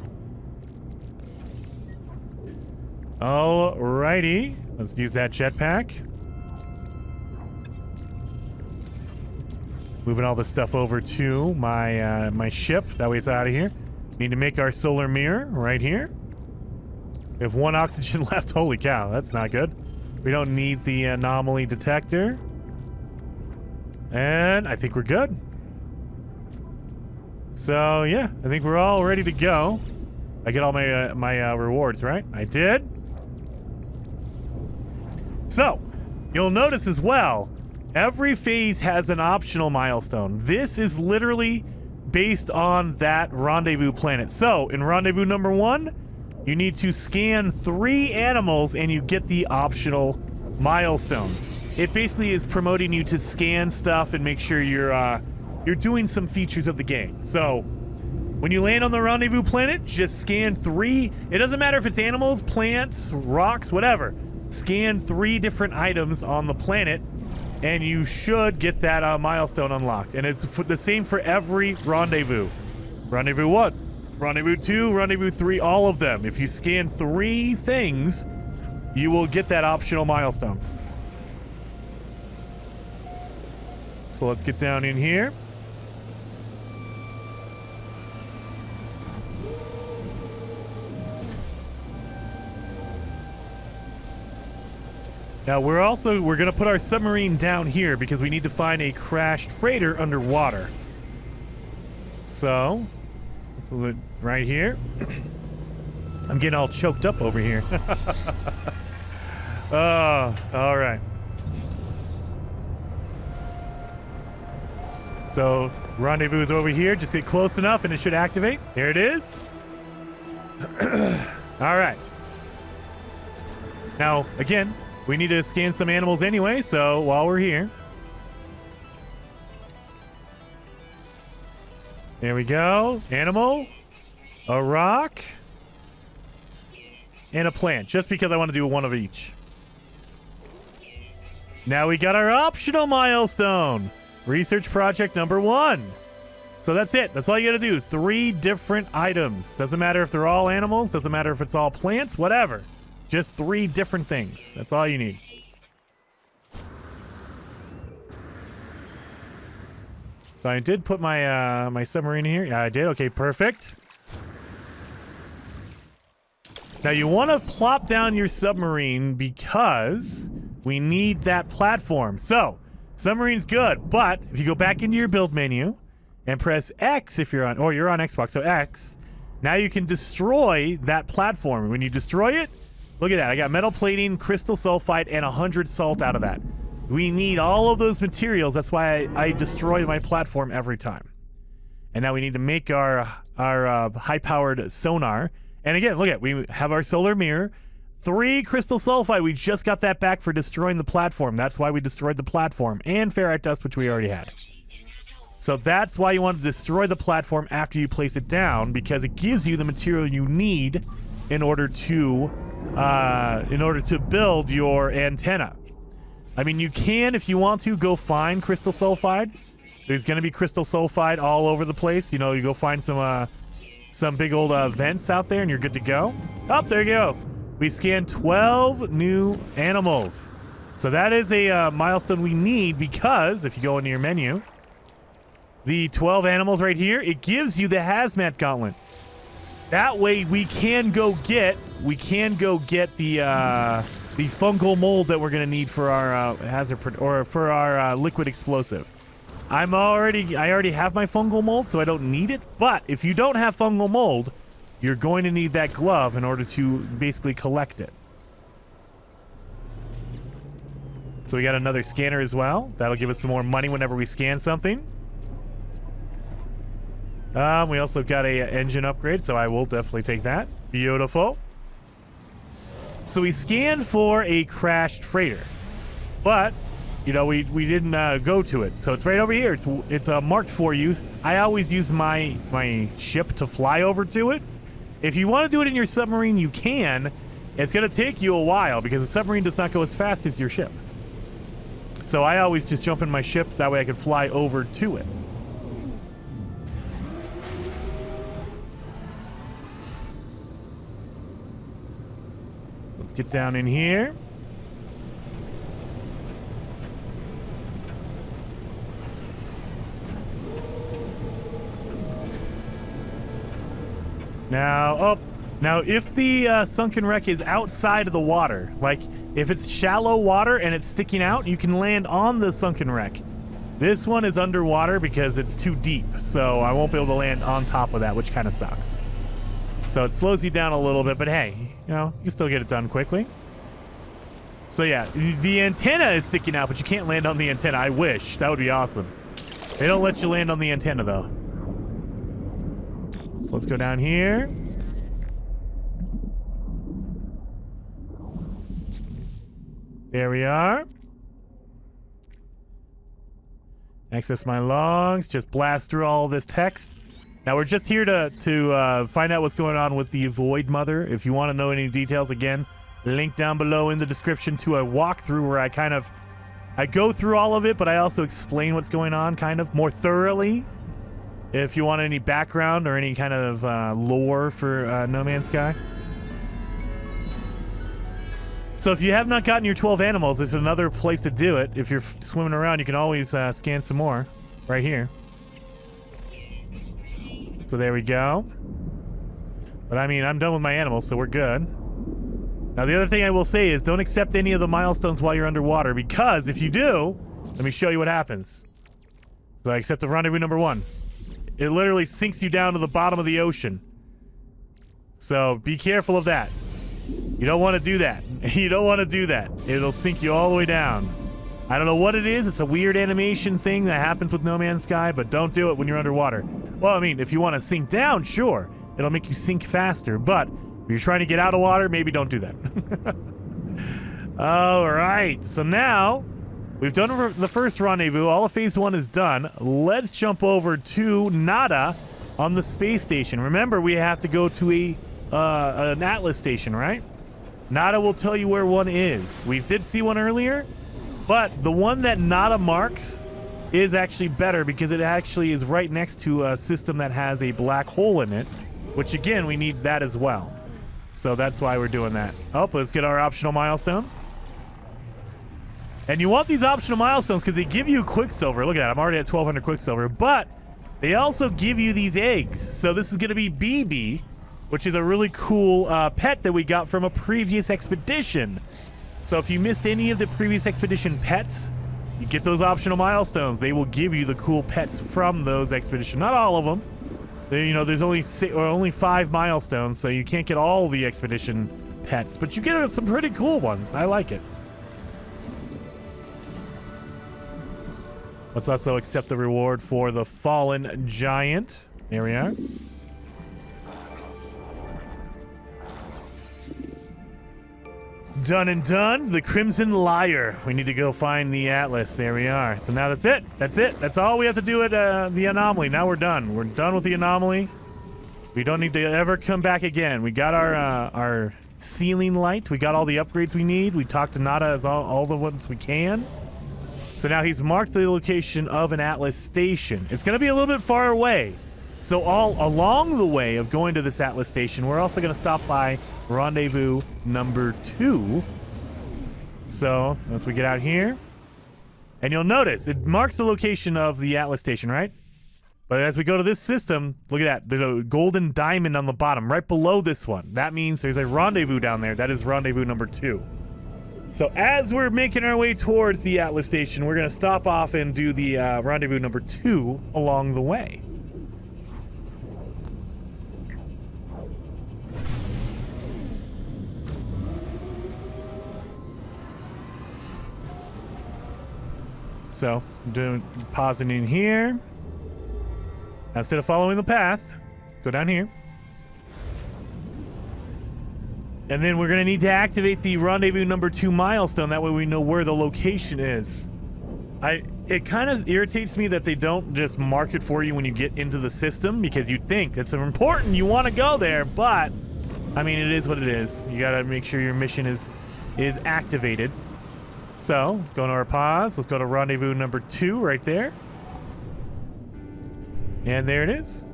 Alrighty, let's use that jetpack. Moving all this stuff over to my my ship. That way it's out of here. Need to make our solar mirror right here. We have 1 oxygen left. Holy cow, that's not good. We don't need the anomaly detector. And I think we're good. So yeah, I think we're all ready to go. I get all my my rewards, right? I did. So you'll notice as well, every phase has an optional milestone. This is literally based on that rendezvous planet. So in rendezvous number 1, you need to scan 3 animals and you get the optional milestone. It basically is promoting you to scan stuff and make sure you're doing some features of the game. So when you land on the rendezvous planet, just scan 3. It doesn't matter if it's animals, plants, rocks, whatever. Scan 3 different items on the planet and you should get that milestone unlocked. And it's the same for every rendezvous. Rendezvous 1, rendezvous 2, rendezvous 3, all of them. If you scan 3 things, you will get that optional milestone. So let's get down in here. Now we're gonna put our submarine down here because we need to find a crashed freighter underwater. So let's look right here. I'm getting all choked up over here. Oh, all right. So rendezvous is over here. Just get close enough and it should activate. Here it is. All right. Now, again, we need to scan some animals anyway, so while we're here. There we go. Animal, a rock, and a plant, just because I want to do 1 of each. Now we got our optional milestone. Research project number 1. So that's it. That's all you gotta do. 3 different items. Doesn't matter if they're all animals. Doesn't matter if it's all plants. Whatever. Just 3 different things. That's all you need. So I did put my my submarine in here. Yeah, I did. Okay, perfect. Now you want to plop down your submarine because we need that platform. So submarine's good, but if you go back into your build menu and press X if you're on, or you're on Xbox, so X, now you can destroy that platform. When you destroy it, look at that. I got metal plating, crystal sulfide, and 100 salt out of that. We need all of those materials. That's why I destroy my platform every time. And now we need to make our high-powered sonar. And again, look at, we have our solar mirror. 3 crystal sulfide. We just got that back for destroying the platform. That's why we destroyed the platform. And ferrite dust, which we already had. So that's why you want to destroy the platform after you place it down, because it gives you the material you need in order to build your antenna. I mean, you can, if you want to, go find crystal sulfide. There's going to be crystal sulfide all over the place. You know, you go find some big old vents out there and you're good to go. Oh, there you go. We scanned 12 new animals. So that is a milestone we need because if you go into your menu, the 12 animals right here, it gives you the hazmat gauntlet. That way we can go get the fungal mold that we're going to need for our for our liquid explosive. I already have my fungal mold, so I don't need it. But if you don't have fungal mold, you're going to need that glove in order to basically collect it. So we got another scanner as well. That'll give us some more money whenever we scan something. We also got a engine upgrade, so I will definitely take that. Beautiful. So we scanned for a crashed freighter, but you know we didn't go to it. So it's right over here. It's marked for you. I always use my ship to fly over to it. If you want to do it in your submarine, you can. It's going to take you a while because the submarine does not go as fast as your ship. So I always just jump in my ship. That way I can fly over to it. Let's get down in here. Now if the sunken wreck is outside of the water, like if it's shallow water and it's sticking out, you can land on the sunken wreck. This one is underwater because it's too deep, so I won't be able to land on top of that, which kind of sucks. So it slows you down a little bit, but hey, you know, you can still get it done quickly. So yeah, the antenna is sticking out, but you can't land on the antenna. I wish. That would be awesome. They don't let you land on the antenna, though. So let's go down here. There we are. Access my logs. Just blast through all this text. Now we're just here to find out what's going on with the Void Mother. If you want to know any details, again, link down below in the description to a walkthrough where I go through all of it, but I also explain what's going on kind of more thoroughly. If you want any background or any kind of lore for No Man's Sky. So if you have not gotten your 12 animals, there's another place to do it. If you're swimming around, you can always scan some more right here. So there we go. But I mean, I'm done with my animals, so we're good. Now the other thing I will say is don't accept any of the milestones while you're underwater, because if you do, let me show you what happens. So I accept the rendezvous number 1. It literally sinks you down to the bottom of the ocean. So be careful of that. You don't want to do that. You don't want to do that. It'll sink you all the way down. I don't know what it is. It's a weird animation thing that happens with No Man's Sky, but don't do it when you're underwater. Well, I mean, if you want to sink down, sure. It'll make you sink faster, but if you're trying to get out of water, maybe don't do that. All right. So now we've done the first rendezvous. All of phase 1 is done. Let's jump over to Nada on the space station. Remember, we have to go to an Atlas station, right? Nada will tell you where one is. We did see one earlier, but the one that Nada marks is actually better because it actually is right next to a system that has a black hole in it, which again, we need that as well. So that's why we're doing that. Oh, let's get our optional milestone. And you want these optional milestones because they give you Quicksilver. Look at that. I'm already at 1,200 Quicksilver, but they also give you these eggs. So this is going to be BB, which is a really cool pet that we got from a previous expedition. So if you missed any of the previous expedition pets, you get those optional milestones. They will give you the cool pets from those expeditions. Not all of them. You know, there's only 5 milestones, so you can't get all the expedition pets, but you get some pretty cool ones. I like it. Let's also accept the reward for the Fallen Giant. There we are. Done and done. The Crimson Lyre. We need to go find the Atlas. There we are. So now that's it. That's it. That's all we have to do at the Anomaly. Now we're done. We're done with the Anomaly. We don't need to ever come back again. We got our ceiling light. We got all the upgrades we need. We talked to Nada as all the ones we can. So now he's marked the location of an Atlas station. It's going to be a little bit far away. So all along the way of going to this Atlas station, we're also going to stop by Rendezvous number 2. So once we get out here, and you'll notice it marks the location of the Atlas station, right? But as we go to this system, look at that. There's a golden diamond on the bottom right below this one. That means there's a rendezvous down there. That is Rendezvous number 2. So as we're making our way towards the Atlas station, we're going to stop off and do the Rendezvous number 2 along the way. So I'm pausing in here. Now, instead of following the path, go down here. And then we're going to need to activate the Rendezvous number 2 milestone. That way we know where the location is. It kind of irritates me that they don't just mark it for you when you get into the system, because you'd think it's important, you want to go there, but I mean, it is what it is. You got to make sure your mission is activated. So let's go into our pause. Let's go to Rendezvous number 2 right there. And there it is.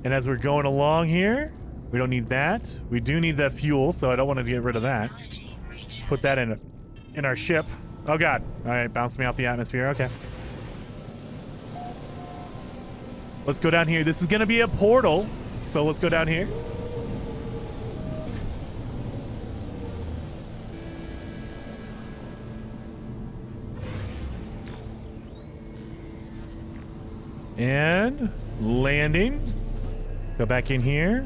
And as we're going along here, we don't need that. We do need that fuel, so I don't want to get rid of that. Put that in our ship. Oh god. All right, bounced me off the atmosphere. Okay. Let's go down here. This is going to be a portal, so let's go down here. And landing. Go back in here.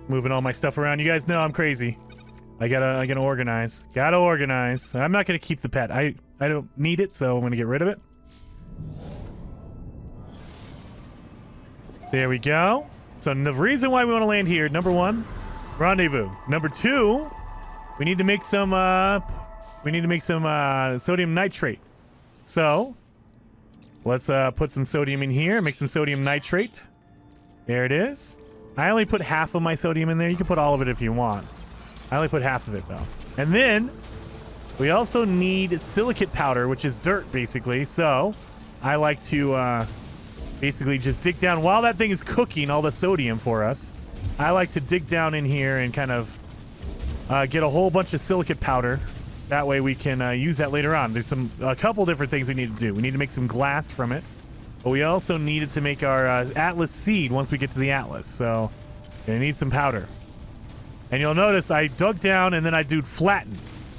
Moving all my stuff around. You guys know I'm crazy. I gotta organize. Gotta organize. I'm not gonna keep the pet. I don't need it, so I'm gonna get rid of it. There we go. So the reason why we want to land here, number 1, rendezvous. Number 2, we need to make some sodium nitrate. So let's put some sodium in here, make some sodium nitrate. There it is. I only put half of my sodium in there. You can put all of it if you want. I only put half of it though. And then we also need silicate powder, which is dirt basically. So I like to basically just dig down while that thing is cooking all the sodium for us. I like to dig down in here and kind of get a whole bunch of silicate powder. That way we can use that later on. There's a couple different things we need to do. We need to make some glass from it, but we also needed to make our Atlas seed once we get to the Atlas. So we need some powder. And you'll notice I dug down and then I do flatten.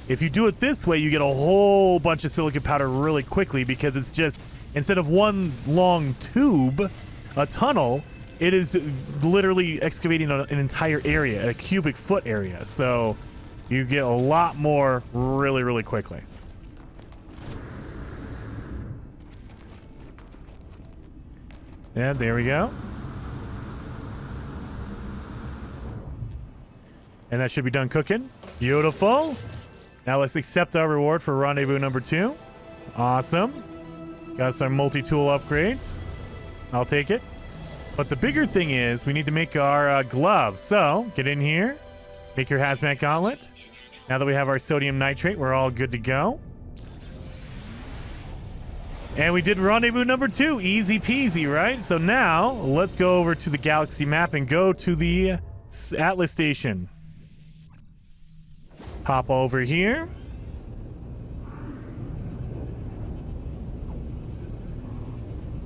If you do it this way, you get a whole bunch of silicate powder really quickly, because it's just, instead of one long tube, a tunnel, it is literally excavating an entire area, a cubic foot area. So you get a lot more really, really quickly. Yeah, there we go. And that should be done cooking. Beautiful. Now let's accept our reward for rendezvous number 2. Awesome. Got some multi-tool upgrades. I'll take it. But the bigger thing is we need to make our gloves. So get in here. Make your hazmat gauntlet. Now that we have our sodium nitrate, we're all good to go. And we did rendezvous number 2. Easy peasy, right? So now let's go over to the galaxy map and go to the Atlas station. Pop over here.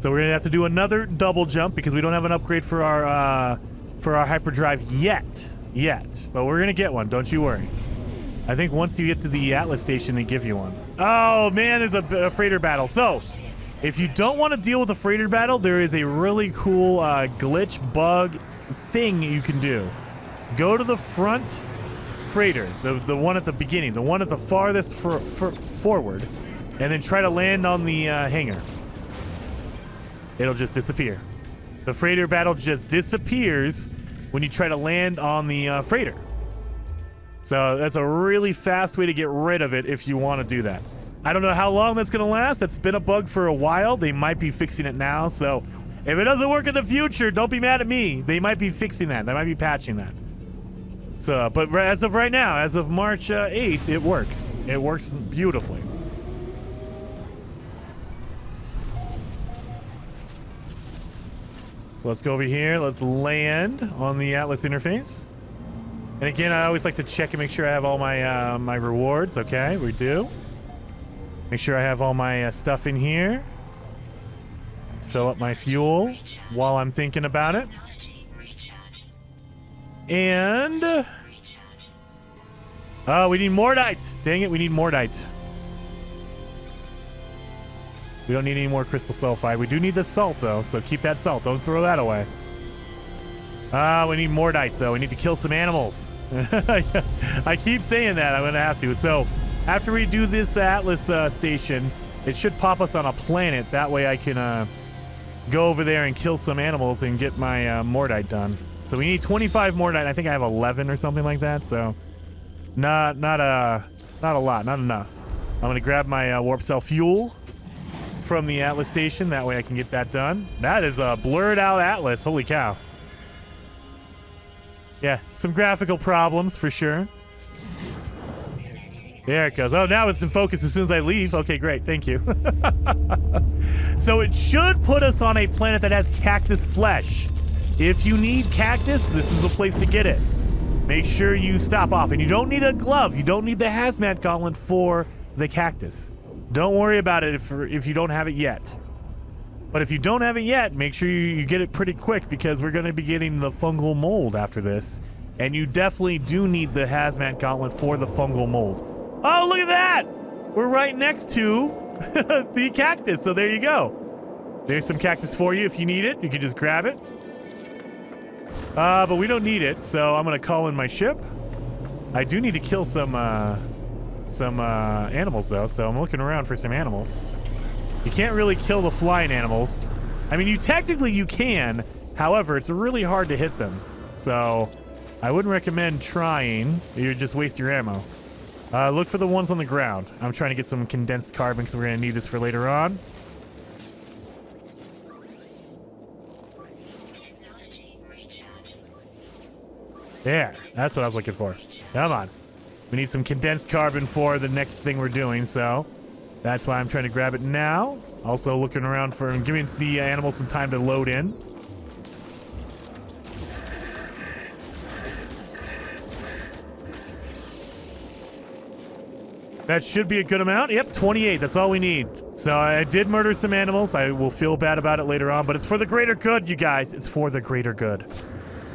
So we're gonna have to do another double jump because we don't have an upgrade for our hyperdrive yet. But we're gonna get one. Don't you worry. I think once you get to the Atlas station, they give you one. Oh man, there's a freighter battle. So if you don't want to deal with a freighter battle, there is a really cool glitch bug thing you can do. Go to the front freighter, the one at the beginning, the one at the farthest forward, and then try to land on the hangar. It'll just disappear. The freighter battle just disappears when you try to land on the freighter. So that's a really fast way to get rid of it if you want to do that. I don't know how long that's going to last. That's been a bug for a while. They might be fixing it now. So if it doesn't work in the future, don't be mad at me. They might be fixing that. They might be patching that. So, but as of right now, as of March 8th, it works. It works beautifully. So let's go over here. Let's land on the Atlas interface. And again, I always like to check and make sure I have all my my rewards. Okay, we do. Make sure I have all my stuff in here. Fill up my fuel while I'm thinking about it. And oh, we need Mordite. Dang it, we need Mordite. We don't need any more crystal sulfide. We do need the salt though, so keep that salt. Don't throw that away. We need Mordite though. We need to kill some animals. I keep saying that. I'm gonna have to. So after we do this Atlas station, it should pop us on a planet. That way I can go over there and kill some animals and get my Mordite done. So we need 25 Mordite. I think I have 11 or something like that. So not a lot, not enough. I'm gonna grab my warp cell fuel from the Atlas station. That way I can get that done. That is a blurred out Atlas. Holy cow. Yeah, some graphical problems for sure. There it goes. Oh, now it's in focus as soon as I leave. Okay, great. Thank you. So it should put us on a planet that has cactus flesh. If you need cactus, this is the place to get it. Make sure you stop off. And you don't need a glove. You don't need the hazmat gauntlet for the cactus. Don't worry about it if you don't have it yet. But if you don't have it yet, make sure you get it pretty quick, because we're going to be getting the fungal mold after this. And you definitely do need the hazmat gauntlet for the fungal mold. Oh, look at that! We're right next to the cactus, so there you go. There's some cactus for you if you need it. You can just grab it. But we don't need it, so I'm going to call in my ship. I do need to kill some animals, though, so I'm looking around for some animals. You can't really kill the flying animals. I mean, technically you can. However, it's really hard to hit them. So I wouldn't recommend trying. You just waste your ammo. Look for the ones on the ground. I'm trying to get some condensed carbon because we're going to need this for later on. There. That's what I was looking for. Come on. We need some condensed carbon for the next thing we're doing, so that's why I'm trying to grab it now. Also looking around for giving the animals some time to load in. That should be a good amount. Yep, 28. That's all we need. So I did murder some animals. I will feel bad about it later on, but it's for the greater good, you guys. It's for the greater good.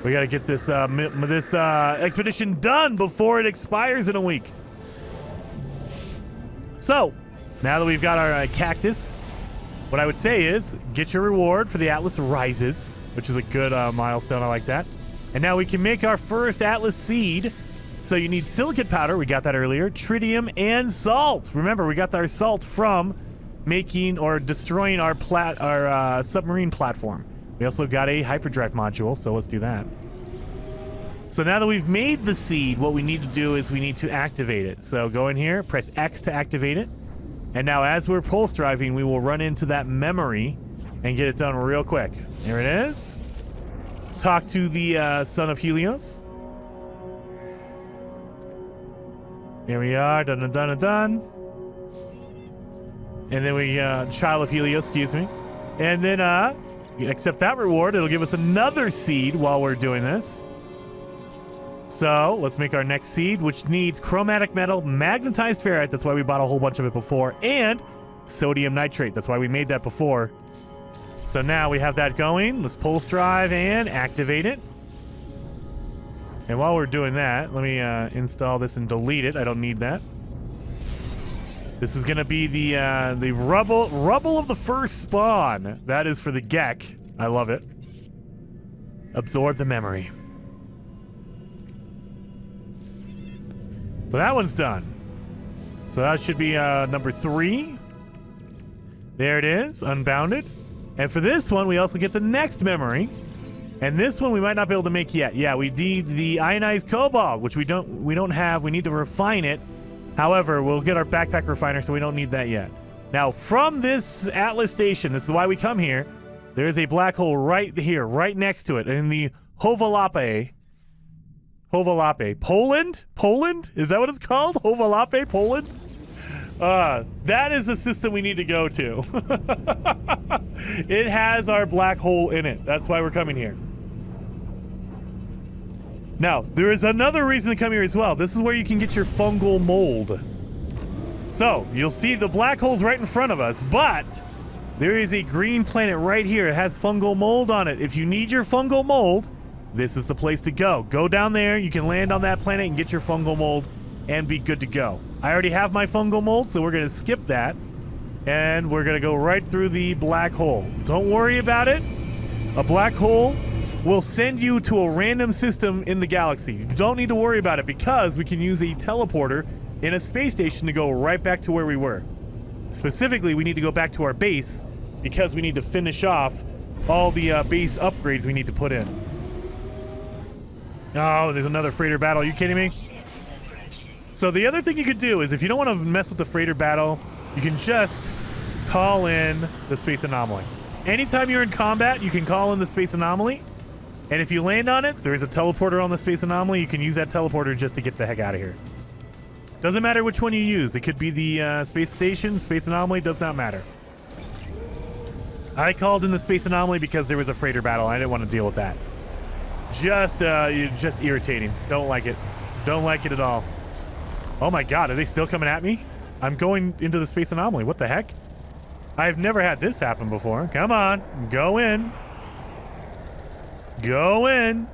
We got to get this expedition done before it expires in a week. So now that we've got our cactus, what I would say is get your reward for the Atlas Rises, which is a good milestone. I like that. And now we can make our first Atlas seed. So you need silicate powder. We got that earlier. Tritium and salt. Remember, we got our salt from making or destroying our submarine platform. We also got a hyperdrive module, so let's do that. So now that we've made the seed, what we need to do is we need to activate it. So go in here, press X to activate it. And now as we're pulse driving, we will run into that memory and get it done real quick. There it is. Talk to the son of Helios. Here we are, done. And then we, child of Helios, excuse me. And then, accept that reward. It'll give us another seed while we're doing this. So let's make our next seed, which needs chromatic metal, magnetized ferrite. That's why we bought a whole bunch of it before. And sodium nitrate. That's why we made that before. So now we have that going. Let's pulse drive and activate it. And while we're doing that, let me install this and delete it. I don't need that. This is going to be the rubble of the first spawn. That is for the Gek. I love it. Absorb the memory. So that one's done. So that should be number 3. There it is, unbounded. And for this one, we also get the next memory. And this one we might not be able to make yet. Yeah, we need the ionized cobalt, which we don't have. We need to refine it However, we'll get our backpack refiner, so we don't need that yet. Now, from this Atlas station, this is why we come here, there is a black hole right here, right next to it, in the Hovalape. Poland? Poland? Is that what it's called? Hovalape, Poland? That is the system we need to go to. It has our black hole in it. That's why we're coming here. Now, there is another reason to come here as well. This is where you can get your fungal mold. So, you'll see the black hole's right in front of us, but there is a green planet right here. It has fungal mold on it. If you need your fungal mold, this is the place to go. Go down there. You can land on that planet and get your fungal mold and be good to go. I already have my fungal mold, so we're going to skip that. And we're going to go right through the black hole. Don't worry about it. A black hole will send you to a random system in the galaxy. You don't need to worry about it because we can use a teleporter in a space station to go right back to where we were. Specifically, we need to go back to our base because we need to finish off all the base upgrades we need to put in. Oh, there's another freighter battle. Are you kidding me? So the other thing you could do is if you don't want to mess with the freighter battle, you can just call in the space anomaly. Anytime you're in combat, you can call in the space anomaly. And if you land on it, there's a teleporter on the space anomaly. You can use that teleporter just to get the heck out of here. Doesn't matter which one you use. It could be the space station, space anomaly, does not matter. I called in the space anomaly because there was a freighter battle. I didn't want to deal with that. Just irritating. Don't like it. Don't like it at all. Oh my god, are they still coming at me? I'm going into the space anomaly. What the heck? I've never had this happen before. Come on. Go in. Go in.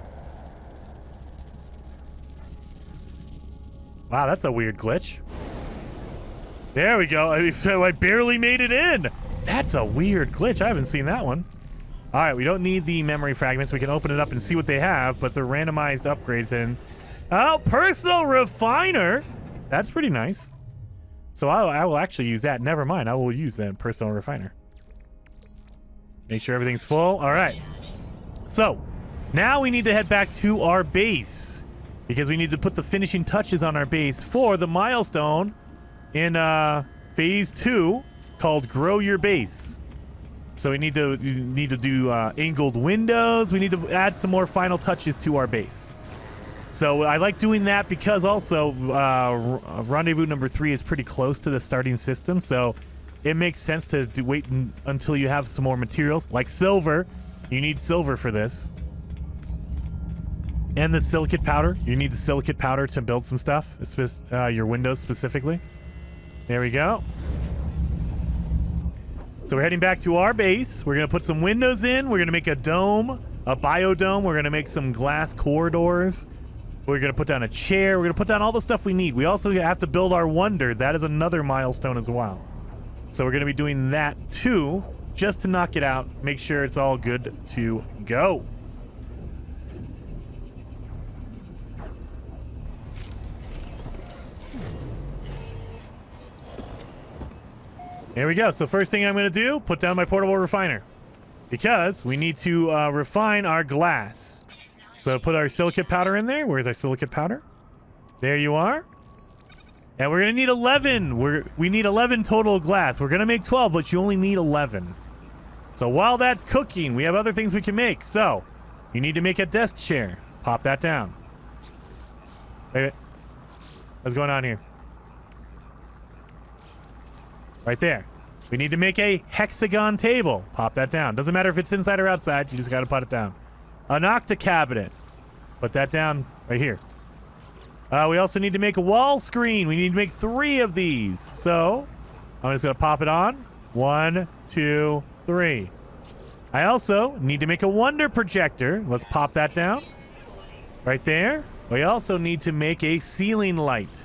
Wow, that's a weird glitch. There we go. I barely made it in. That's a weird glitch. I haven't seen that one. All right, we don't need the memory fragments. We can open it up and see what they have, but they're randomized upgrades in. Oh, personal refiner. That's pretty nice. So I will actually use that. Never mind. I will use that personal refiner. Make sure everything's full. All right. So now we need to head back to our base because we need to put the finishing touches on our base for the milestone in phase 2 called Grow Your Base. So we need to do angled windows. We need to add some more final touches to our base. So I like doing that because also Rendezvous number 3 is pretty close to the starting system. So it makes sense to wait until you have some more materials like silver. You need silver for this. And the silicate powder. You need the silicate powder to build some stuff. Your windows specifically. There we go. So we're heading back to our base. We're going to put some windows in. We're going to make a dome, a biodome. We're going to make some glass corridors. We're going to put down a chair. We're going to put down all the stuff we need. We also have to build our wonder. That is another milestone as well. So we're going to be doing that too, just to knock it out. Make sure it's all good to go. There we go. So first thing I'm going to do, put down my portable refiner. Because we need to refine our glass. So put our silicate powder in there. Where's our silicate powder? There you are. And we're going to need 11. We need 11 total glass. We're going to make 12, but you only need 11. So while that's cooking, we have other things we can make. So you need to make a desk chair. Pop that down. Wait. What's going on here? Right there. We need to make a hexagon table. Pop that down. Doesn't matter if it's inside or outside. You just got to put it down. An octa cabinet. Put that down right here. We also need to make a wall screen. We need to make 3 of these. So I'm just going to pop it on. 1, 2, 3. I also need to make a wonder projector. Let's pop that down. Right there. We also need to make a ceiling light.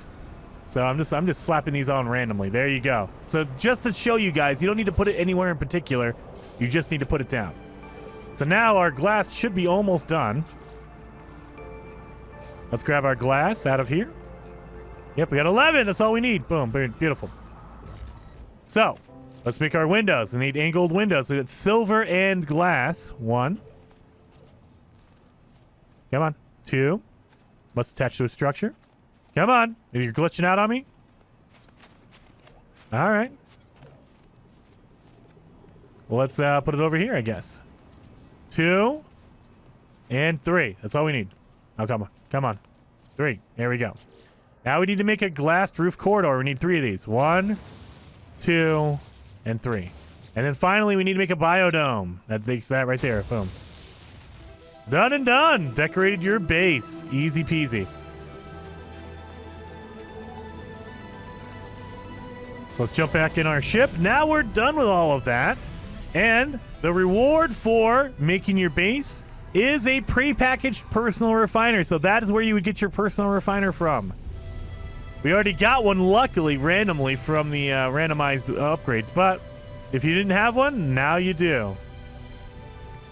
So I'm just slapping these on randomly. There you go. So just to show you guys, you don't need to put it anywhere in particular. You just need to put it down. So now our glass should be almost done. Let's grab our glass out of here. Yep, we got 11. That's all we need. Boom. Beautiful. So let's make our windows. We need angled windows. So it's silver and glass. 1. Come on. 2. Must attach to a structure. Come on. You're glitching out on me? All right. Well, let's put it over here, I guess. 2 and 3. That's all we need. Oh, come on. Come on. 3. There we go. Now we need to make a glassed roof corridor. We need 3 of these. 1, 2, and 3. And then finally, we need to make a biodome. That takes that right there. Boom. Done and done. Decorated your base. Easy peasy. So let's jump back in our ship. Now we're done with all of that. And the reward for making your base is a pre-packaged personal refiner. So that is where you would get your personal refiner from. We already got one, luckily, randomly from the randomized upgrades. But if you didn't have one, now you do.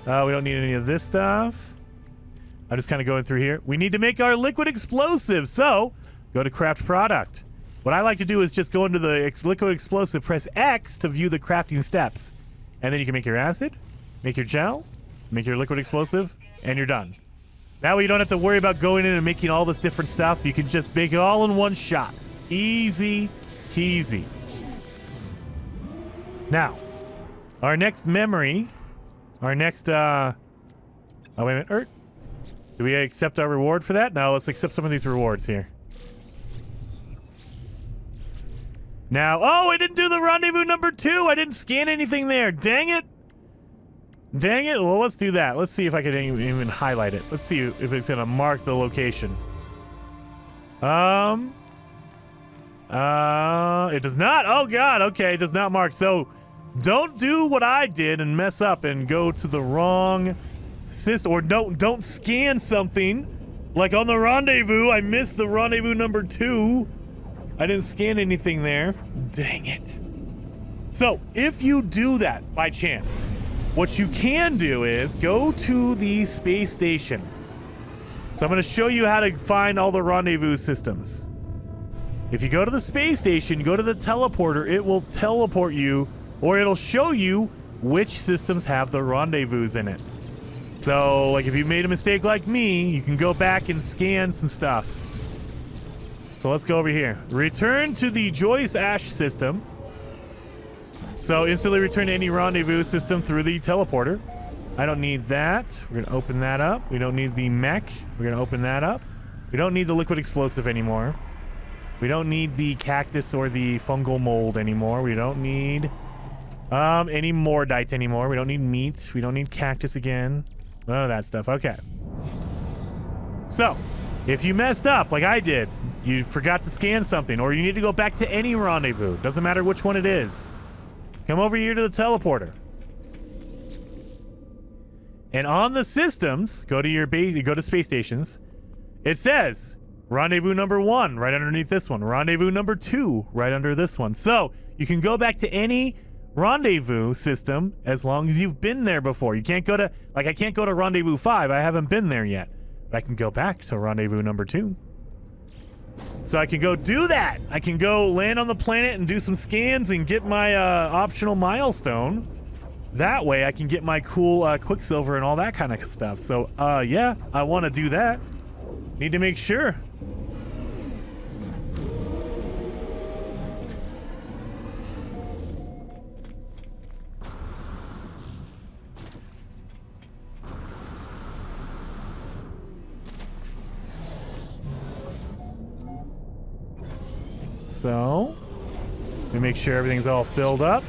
We don't need any of this stuff. I'm just kind of going through here. We need to make our liquid explosive. So go to craft product. What I like to do is just go into the liquid explosive, press X to view the crafting steps. And then you can make your acid, make your gel, make your liquid explosive, and you're done. That way you don't have to worry about going in and making all this different stuff. You can just make it all in one shot. Easy peasy. Now, our next memory, our next, oh, wait a minute. Do we accept our reward for that? No, let's accept some of these rewards here. Now, oh, I didn't do the rendezvous number 2. I didn't scan anything there. Dang it. Dang it. Well, let's do that. Let's see if I can even highlight it. Let's see if it's going to mark the location. It does not. Oh, God. Okay, it does not mark. So don't do what I did and mess up and go to the wrong system. Or don't scan something. Like on the rendezvous, I missed the rendezvous number 2. I didn't scan anything there. Dang it. So, if you do that by chance, what you can do is go to the space station. So I'm going to show you how to find all the rendezvous systems. If you go to the space station, go to the teleporter, it will teleport you, or it'll show you which systems have the rendezvous in it. So, like if you made a mistake like me, you can go back and scan some stuff. So let's go over here. Return to the Joyce Ash system. So instantly return to any rendezvous system through the teleporter. I don't need that. We're going to open that up. We don't need the mech. We're going to open that up. We don't need the liquid explosive anymore. We don't need the cactus or the fungal mold anymore. We don't need any mordite anymore. We don't need meat. We don't need cactus again. None of that stuff. Okay. So, if you messed up like I did, you forgot to scan something, or you need to go back to any rendezvous, doesn't matter which one it is, come over here to the teleporter. And on the systems, go to your base, go to space stations. It says rendezvous number 1 right underneath this one. Rendezvous number 2 right under this one. So you can go back to any rendezvous system as long as you've been there before. You can't go to, like I can't go to rendezvous 5. I haven't been there yet. But I can go back to rendezvous number 2. So I can go do that. I can go land on the planet and do some scans and get my optional milestone. That way I can get my cool Quicksilver and all that kind of stuff. So, yeah, I want to do that. Need to make sure. So, we make sure everything's all filled up.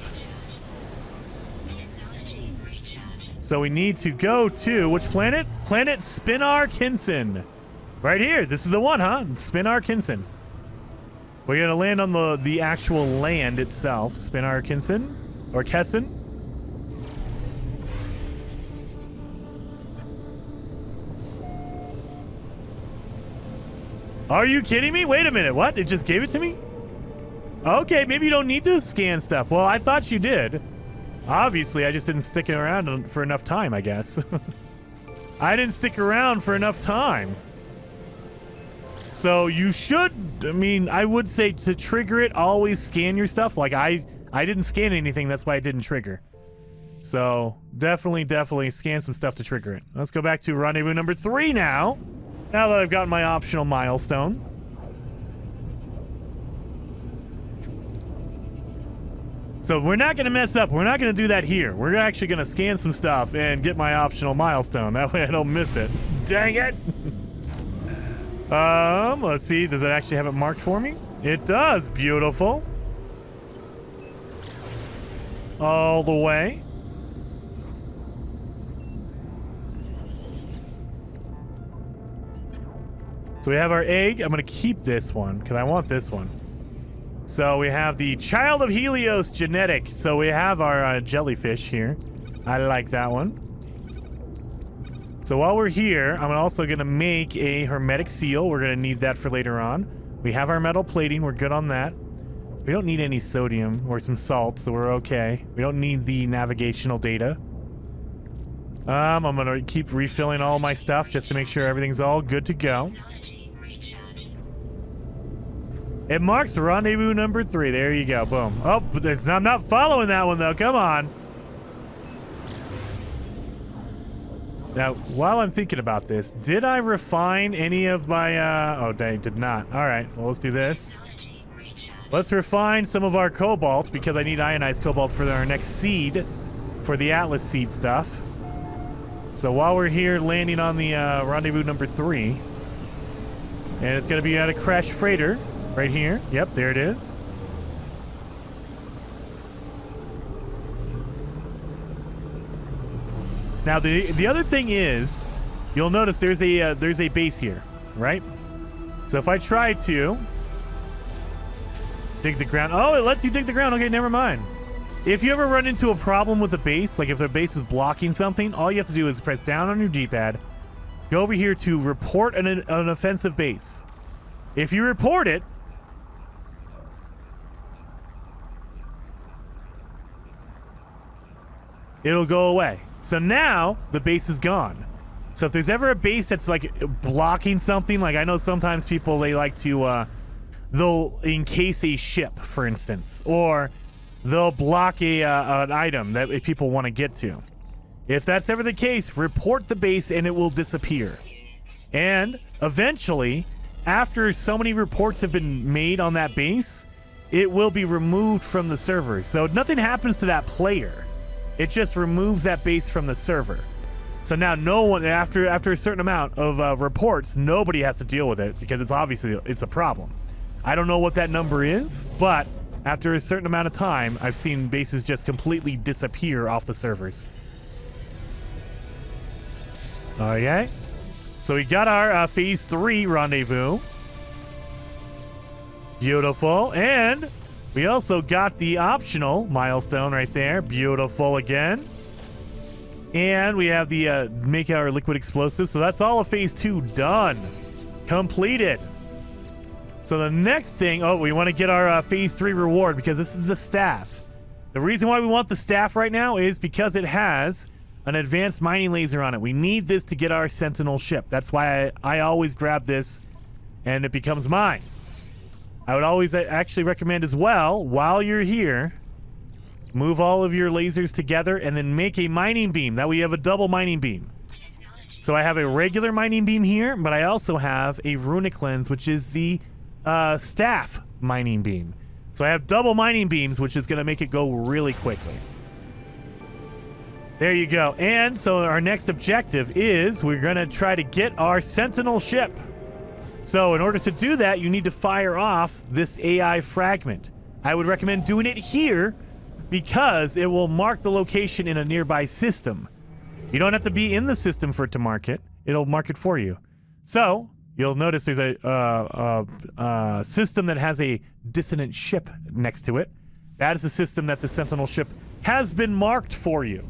So we need to go to, which planet? Planet Spinar Kinson. Right here. This is the one, huh? Spinar Kinson. We're going to land on the actual land itself. Spinar Kinson. Or Kesson. Are you kidding me? Wait a minute. What? It just gave it to me? Okay, maybe you don't need to scan stuff. Well, I thought you did. Obviously, I just didn't stick around for enough time, I guess. I didn't stick around for enough time. So you should, I mean, I would say to trigger it, always scan your stuff. Like I didn't scan anything, that's why it didn't trigger. So definitely scan some stuff to trigger it. Let's go back to rendezvous number 3 now. Now that I've gotten my optional milestone. So we're not going to mess up. We're not going to do that here. We're actually going to scan some stuff and get my optional milestone. That way I don't miss it. Dang it. Let's see. Does it actually have it marked for me? It does. Beautiful. All the way. So we have our egg. I'm going to keep this one because I want this one. So we have the Child of Helios genetic. So we have our jellyfish here. I like that one. So while we're here, I'm also going to make a hermetic seal. We're going to need that for later on. We have our metal plating. We're good on that. We don't need any sodium or some salt, so we're okay. We don't need the navigational data. I'm going to keep refilling all my stuff just to make sure everything's all good to go. It marks rendezvous number 3. There you go. Boom. Oh, but I'm not following that one, though. Come on. Now, while I'm thinking about this, did I refine any of my... Oh, I did not. All right. Well, let's do this. Let's refine some of our cobalt, because I need ionized cobalt for our next seed, for the Atlas seed stuff. So while we're here landing on the rendezvous number 3, and it's going to be at a crash freighter right here. Yep, there it is. Now the other thing is, you'll notice there's a base here, right? So if I try to dig the ground, oh, it lets you dig the ground. Okay, never mind. If you ever run into a problem with a base, like if the base is blocking something, all you have to do is press down on your D-pad, go over here to report an offensive base. If you report it, it'll go away. So now the base is gone. So if there's ever a base that's like blocking something, like I know sometimes people, they like to, they'll encase a ship, for instance, or they'll block an item that people want to get to. If that's ever the case, report the base and it will disappear. And eventually, after so many reports have been made on that base, it will be removed from the server. So nothing happens to that player. It just removes that base from the server. So now no one, after a certain amount of reports, nobody has to deal with it because it's obviously a problem. I don't know what that number is, but after a certain amount of time, I've seen bases just completely disappear off the servers. Okay. So we got our phase 3 rendezvous. Beautiful. And we also got the optional milestone right there. Beautiful again. And we have the make our liquid explosive. So that's all of phase 2 done. Completed. So the next thing, oh, we want to get our phase 3 reward because this is the staff. The reason why we want the staff right now is because it has an advanced mining laser on it. We need this to get our Sentinel ship. That's why I always grab this and it becomes mine. I would always actually recommend as well, while you're here, move all of your lasers together and then make a mining beam. That way you have a double mining beam. So I have a regular mining beam here, but I also have a runic lens, which is the staff mining beam. So I have double mining beams, which is going to make it go really quickly. There you go. And so our next objective is we're going to try to get our Sentinel ship. So in order to do that, you need to fire off this AI fragment. I would recommend doing it here because it will mark the location in a nearby system. You don't have to be in the system for it to mark it. It'll mark it for you. So you'll notice there's a system that has a dissonant ship next to it. That is the system that the Sentinel ship has been marked for you.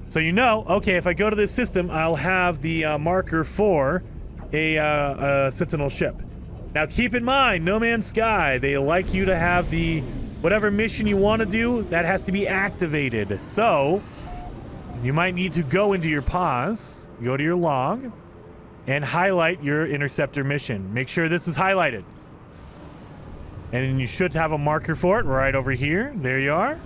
So you know, okay, if I go to this system, I'll have the marker for a Sentinel ship. Now keep in mind, No Man's Sky, they like you to have the whatever mission you want to do, that has to be activated. So you might need to go into your pause, go to your log, and highlight your interceptor mission. Make sure this is highlighted. And you should have a marker for it right over here. There you are.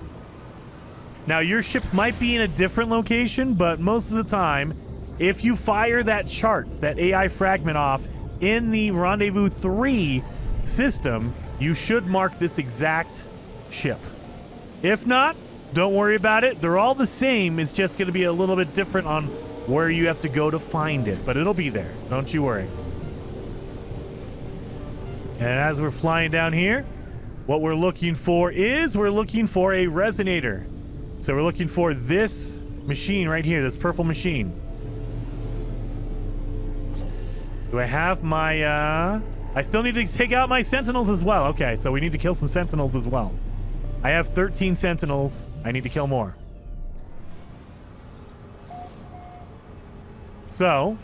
Now, your ship might be in a different location, but most of the time, if you fire that chart, that AI fragment off in the Rendezvous 3 system, you should mark this exact ship. If not, don't worry about it. They're all the same. It's just going to be a little bit different on where you have to go to find it, but it'll be there. Don't you worry. And as we're flying down here, what we're looking for is we're looking for a resonator. So we're looking for this machine right here, this purple machine. Do I have my, I still need to take out my sentinels as well. Okay, so we need to kill some sentinels as well. I have 13 sentinels. I need to kill more. So,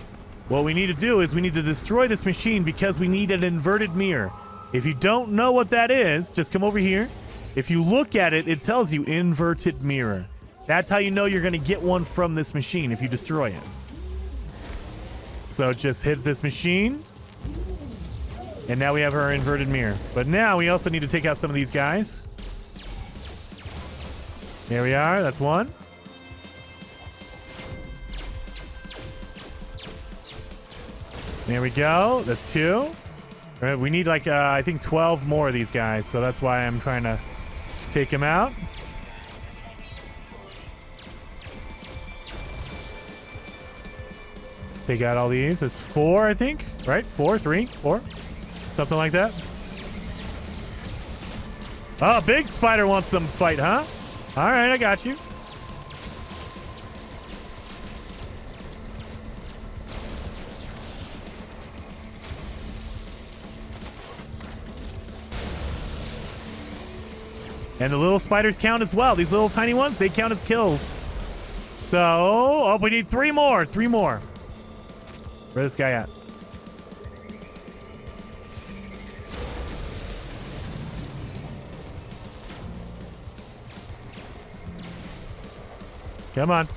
what we need to do is we need to destroy this machine because we need an inverted mirror. If you don't know what that is, just come over here. If you look at it, it tells you inverted mirror. That's how you know you're going to get one from this machine if you destroy it. So just hit this machine. And now we have our inverted mirror. But now we also need to take out some of these guys. There we are. That's one. There we go. That's two. All right, we need like, I think 12 more of these guys. So that's why I'm trying to take him out. Take out all these. It's 4, I think. Right? 4, 3, 4. Something like that. Oh, big spider wants some fight, huh? All right, I got you. And the little spiders count as well. These little tiny ones, they count as kills. So, oh, we need 3 more. 3 more. Where's this guy at? Come on.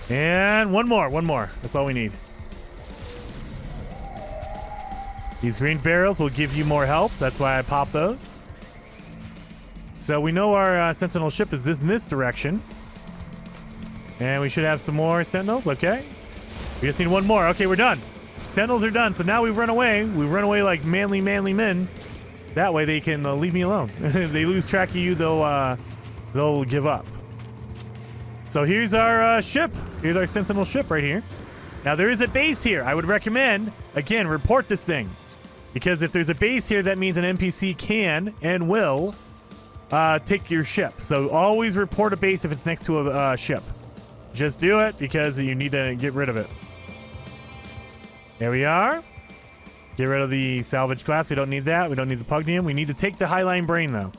And one more. One more. That's all we need. These green barrels will give you more health. That's why I pop those. So we know our Sentinel ship is in this direction. And we should have some more Sentinels. Okay. We just need one more. Okay, we're done. Sentinels are done. So now we run away. We run away like manly men. That way they can leave me alone. If they lose track of you, they'll give up. So here's our ship. Here's our Sentinel ship right here. Now there is a base here. I would recommend, again, report this thing. Because if there's a base here, that means an NPC can and will take your ship. So always report a base if it's next to a ship. Just do it because you need to get rid of it. There we are. Get rid of the salvage class. We don't need that. We don't need the Pugnium. We need to take the Highline Brain, though.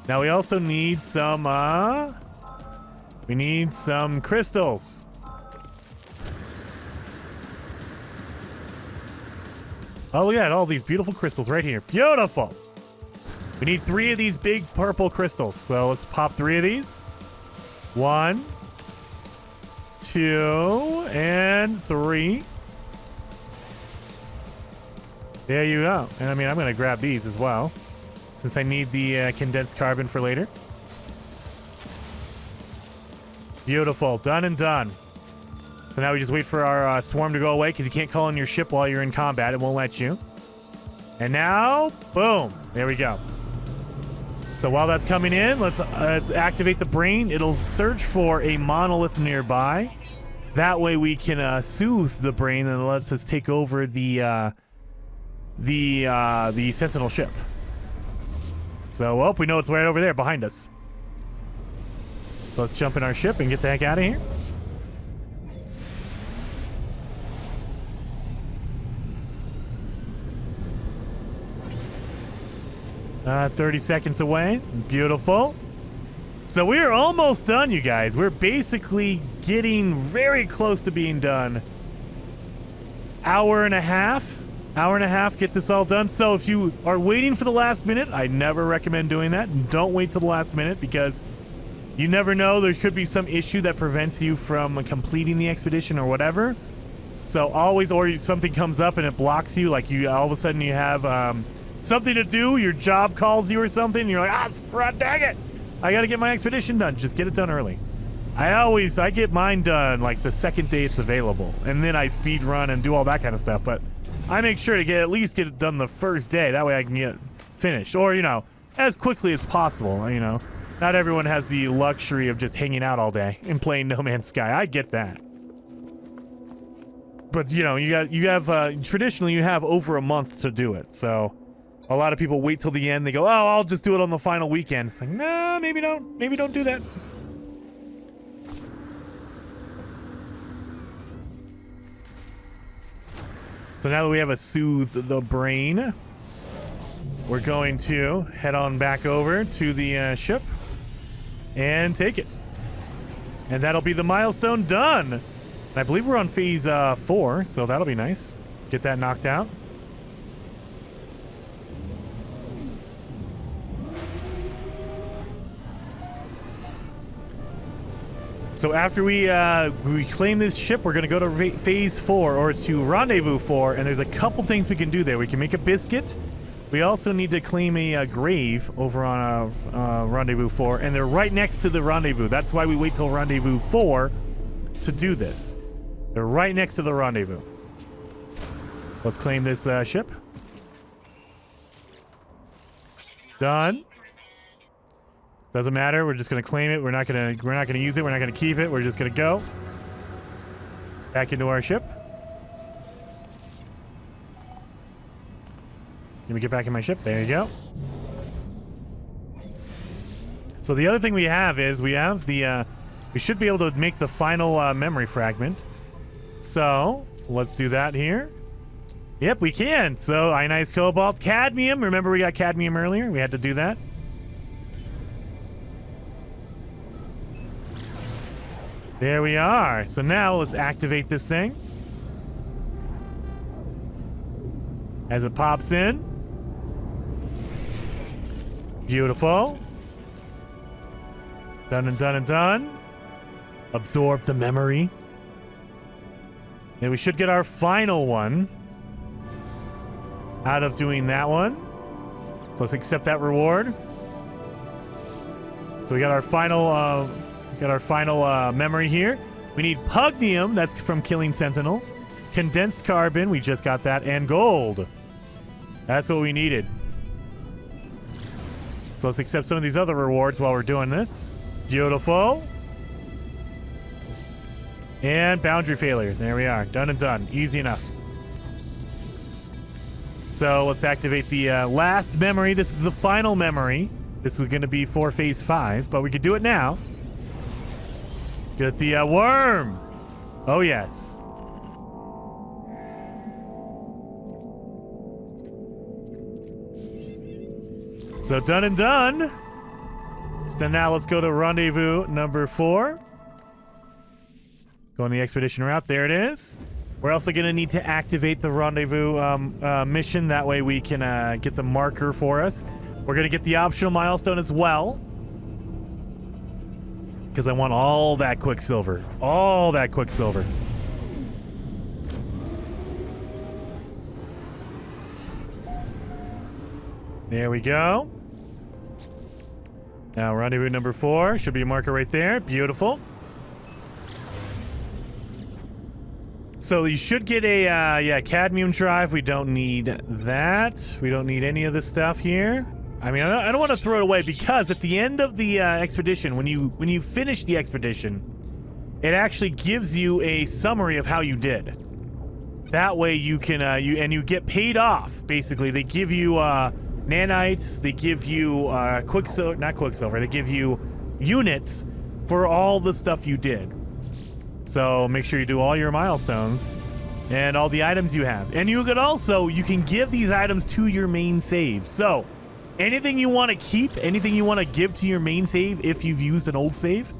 Now we also need some, we need some crystals. Oh, look at all these beautiful crystals right here. Beautiful. We need 3 of these big purple crystals. So let's pop 3 of these. 1, 2, and 3. There you go. And I mean, I'm going to grab these as well, since I need the condensed carbon for later. Beautiful. Done and done. So now we just wait for our swarm to go away, because you can't call in your ship while you're in combat. It won't let you. And now, boom. There we go. So while that's coming in, let's activate the brain. It'll search for a monolith nearby. That way we can soothe the brain, and it lets us take over the Sentinel ship. So, well, we know it's right over there behind us. So let's jump in our ship and get the heck out of here. Uh, 30 seconds away. Beautiful. So we are almost done, you guys. We're basically getting very close to being done. Hour and a half, get this all done. So if you are waiting for the last minute, I never recommend doing that. Don't wait till the last minute, because you never know. There could be some issue that prevents you from completing the expedition or whatever. So always, or something comes up and it blocks you, like you all of a sudden you have something to do, your job calls you or something, and you're like, dang it, I gotta get my expedition done. Just get it done early. I get mine done like the second day it's available, and then I speed run and do all that kind of stuff. But I make sure to at least get it done the first day. That way I can finished, or you know, as quickly as possible. You know, not everyone has the luxury of just hanging out all day and playing No Man's Sky. I get that. But you know, you have traditionally you have over a month to do it. So a lot of people wait till the end. They go, "Oh, I'll just do it on the final weekend." It's like, nah, maybe don't. Maybe don't do that. So now that we have a soothe the brain, we're going to head on back over to the ship and take it. And that'll be the milestone done. And I believe we're on phase 4, so that'll be nice. Get that knocked out. So after we claim this ship, we're going to go to phase 4, or to Rendezvous 4, and there's a couple things we can do there. We can make a biscuit. We also need to claim a grave over on Rendezvous 4, and they're right next to the Rendezvous. That's why we wait till Rendezvous 4 to do this. They're right next to the Rendezvous. Let's claim this ship. Done. Doesn't matter. We're just gonna claim it. We're not gonna use it. We're not gonna keep it. We're just gonna go back into our ship. Let me get back in my ship. There you go. So the other thing we have is we have the we should be able to make the final memory fragment. So let's do that here. Yep, we can. So ionized cobalt, cadmium. Remember we got cadmium earlier? We had to do that. There we are. So now let's activate this thing. As it pops in. Beautiful. Done and done and done. Absorb the memory. And we should get our final one out of doing that one. So let's accept that reward. So we got our final memory here. We need pugnium, that's from killing sentinels. Condensed carbon, we just got that, and gold. That's what we needed. So let's accept some of these other rewards while we're doing this. Beautiful. And boundary failure. There we are. Done and done. Easy enough. So let's activate the last memory. This is the final memory. This is going to be for phase 5, but we could do it now. Get the worm. Oh, yes. So done and done. So now let's go to rendezvous number 4. Go on the expedition route. There it is. We're also going to need to activate the rendezvous mission. That way we can get the marker for us. We're going to get the optional milestone as well. Because I want all that Quicksilver. All that Quicksilver. There we go. Now rendezvous number 4. Should be a marker right there. Beautiful. So you should get a cadmium drive. We don't need that. We don't need any of this stuff here. I mean, I don't want to throw it away, because at the end of the expedition, when you finish the expedition, it actually gives you a summary of how you did. That way you can you get paid off. Basically, they give you nanites. They give you not quicksilver. They give you units for all the stuff you did. So make sure you do all your milestones and all the items you have. And you can give these items to your main save. So anything you want to keep, anything you want to give to your main save, if you've used an old save,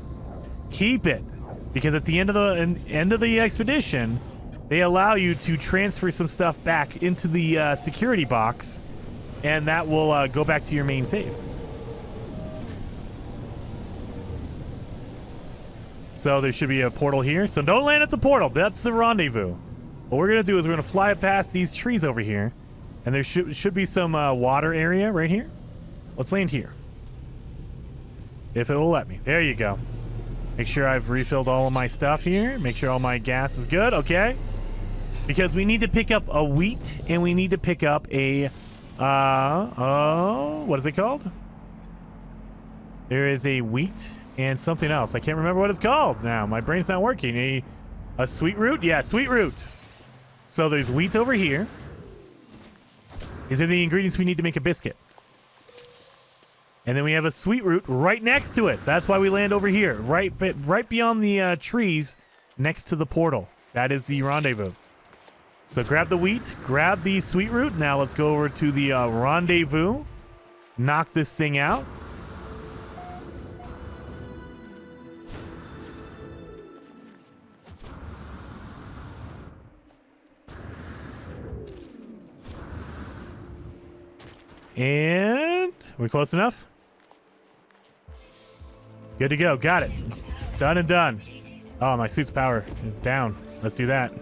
keep it. Because at the end of the expedition, they allow you to transfer some stuff back into the security box, and that will go back to your main save. So there should be a portal here. So don't land at the portal. That's the rendezvous. What we're going to do is we're going to fly past these trees over here. And there should be some water area right here. Let's land here. If it will let me. There you go. Make sure I've refilled all of my stuff here. Make sure all my gas is good. Okay. Because we need to pick up a wheat and we need to pick up a Oh, what is it called? There is a wheat and something else. I can't remember what it's called now. My brain's not working. A sweet root? Yeah, sweet root. So there's wheat over here. These are the ingredients we need to make a biscuit. And then we have a sweet root right next to it. That's why we land over here, right beyond the trees next to the portal. That is the rendezvous. So grab the wheat, grab the sweet root. Now let's go over to the rendezvous. Knock this thing out. And we're close enough. Good to go. Got it. Done and done. Oh, my suit's power is down. Let's do that.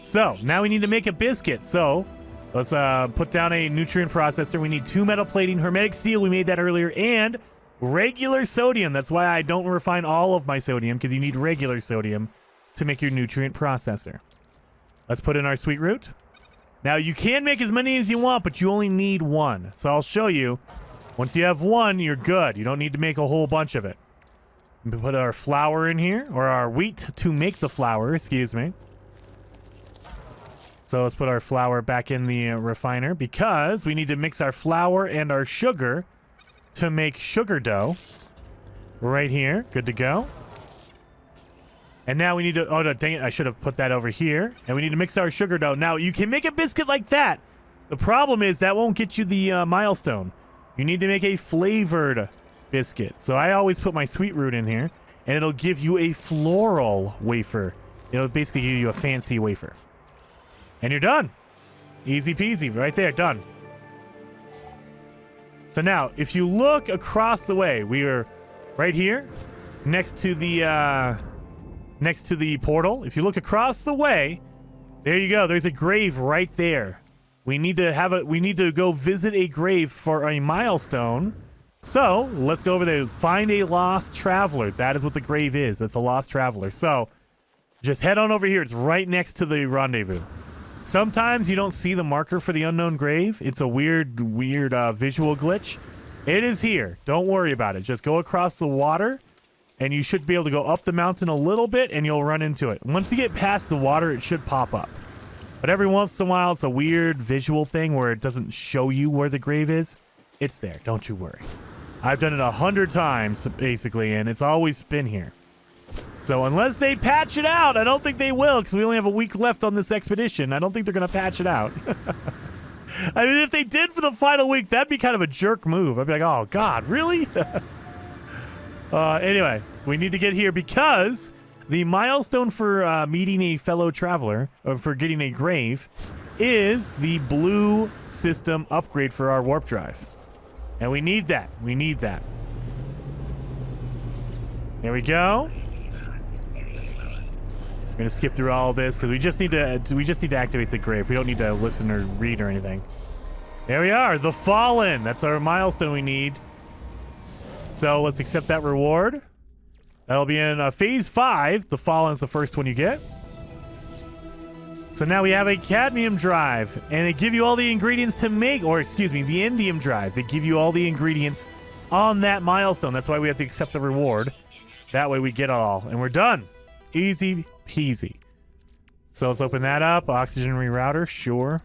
So now we need to make a biscuit. So let's put down a nutrient processor. We need 2 metal plating, hermetic steel. We made that earlier, and regular sodium. That's why I don't refine all of my sodium, because you need regular sodium to make your nutrient processor. Let's put in our sweet root. Now you can make as many as you want, but you only need 1. So I'll show you. Once you have 1, you're good. You don't need to make a whole bunch of it. We put our flour in here, or our wheat to make the flour, excuse me. So let's put our flour back in the refiner, because we need to mix our flour and our sugar to make sugar dough. Right here. Good to go. And now we need to... Oh, no, dang it. I should have put that over here. And we need to mix our sugar dough. Now, you can make a biscuit like that. The problem is that won't get you the milestone. You need to make a flavored biscuit. So I always put my sweet root in here, and it'll give you a floral wafer. It'll basically give you a fancy wafer. And you're done. Easy peasy. Right there. Done. So now, if you look across the way, we are right here next to the portal. If you look across the way, there you go. There's a grave right there. We need to go visit a grave for a milestone. So let's go over there. Find a lost traveler. That is what the grave is. It's a lost traveler. So just head on over here. It's right next to the rendezvous. Sometimes you don't see the marker for the unknown grave. It's a weird visual glitch. It is here. Don't worry about it. Just go across the water, and you should be able to go up the mountain a little bit, and you'll run into it. Once you get past the water, it should pop up. But every once in a while, it's a weird visual thing where it doesn't show you where the grave is. It's there. Don't you worry. I've done it 100 times, basically, and it's always been here. So unless they patch it out, I don't think they will, because we only have a week left on this expedition. I don't think they're going to patch it out. I mean, if they did for the final week, that'd be kind of a jerk move. I'd be like, oh, God, really? Anyway, we need to get here because the milestone for meeting a fellow traveler, or for getting a grave, is the blue system upgrade for our warp drive. And we need that. We need that. There we go. We're gonna skip through all of this because we just need to activate the grave. We don't need to listen or read or anything. There we are, the Fallen. That's our milestone we need. So let's accept that reward. That'll be in phase 5. The Fallen is the first one you get. So now we have a cadmium drive, and they give you all the ingredients to make, or excuse me, the indium drive. They give you all the ingredients on that milestone. That's why we have to accept the reward. That way we get it all, and we're done. Easy peasy. So let's open that up. Oxygen rerouter, sure.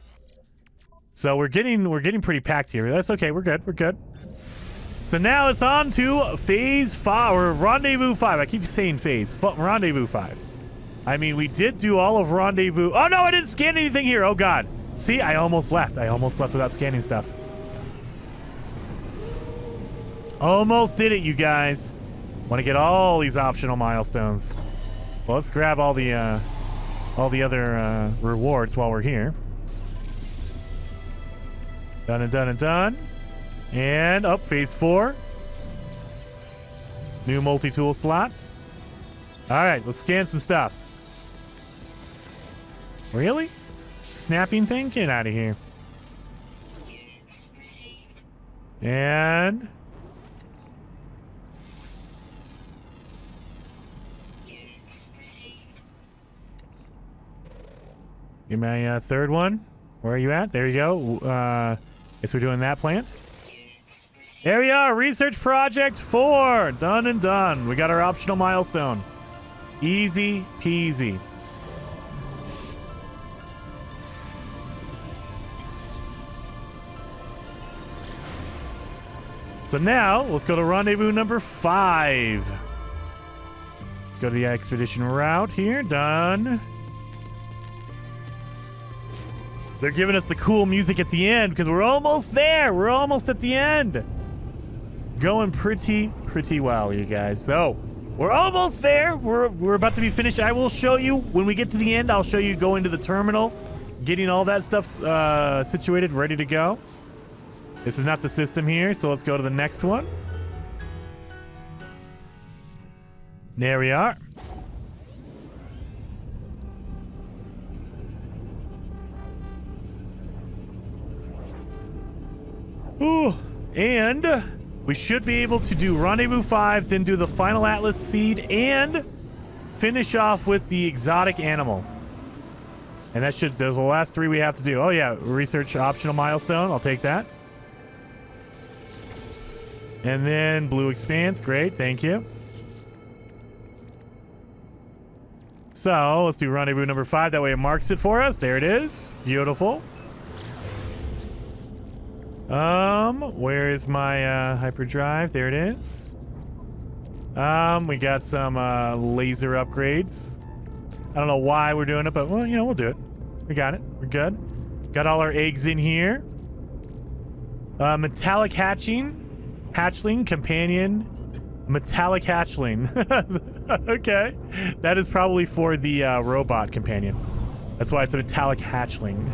So we're getting pretty packed here. That's okay. We're good. We're good. So now it's on to phase 5 or rendezvous 5. I keep saying phase. Rendezvous 5. I mean, we did do all of rendezvous. Oh no, I didn't scan anything here. Oh God. See, I almost left. I almost left without scanning stuff. Almost did it, you guys. Want to get all these optional milestones. Well, let's grab all the other rewards while we're here. Done and done and done. And up, phase 4. New multi-tool slots. All right, let's scan some stuff. Really? Snapping thing? Get out of here. And... Give me my third one. Where are you at? There you go. Guess we're doing that plant. There we are. Research project 4. Done and done. We got our optional milestone. Easy peasy. So now, let's go to rendezvous number 5. Let's go to the expedition route here. Done. They're giving us the cool music at the end because we're almost there. We're almost at the end. Going pretty well, you guys. So, we're almost there. We're about to be finished. I will show you, when we get to the end, I'll show you going to the terminal, getting all that stuff situated, ready to go. This is not the system here, so let's go to the next one. There we are. Ooh, and we should be able to do Rendezvous 5, then do the final Atlas Seed, and finish off with the exotic animal. And that should, those are the last 3 we have to do. Oh yeah, research optional milestone. I'll take that. And then Blue Expanse. Great, thank you. So, let's do rendezvous number 5. That way it marks it for us. There it is. Beautiful. Where is my hyperdrive? There it is. We got some laser upgrades. I don't know why we're doing it, but well, you know, we'll do it. We got it. We're good. Got all our eggs in here. Metallic hatchling, companion, metallic hatchling. Okay. That is probably for the robot companion. That's why it's a metallic hatchling.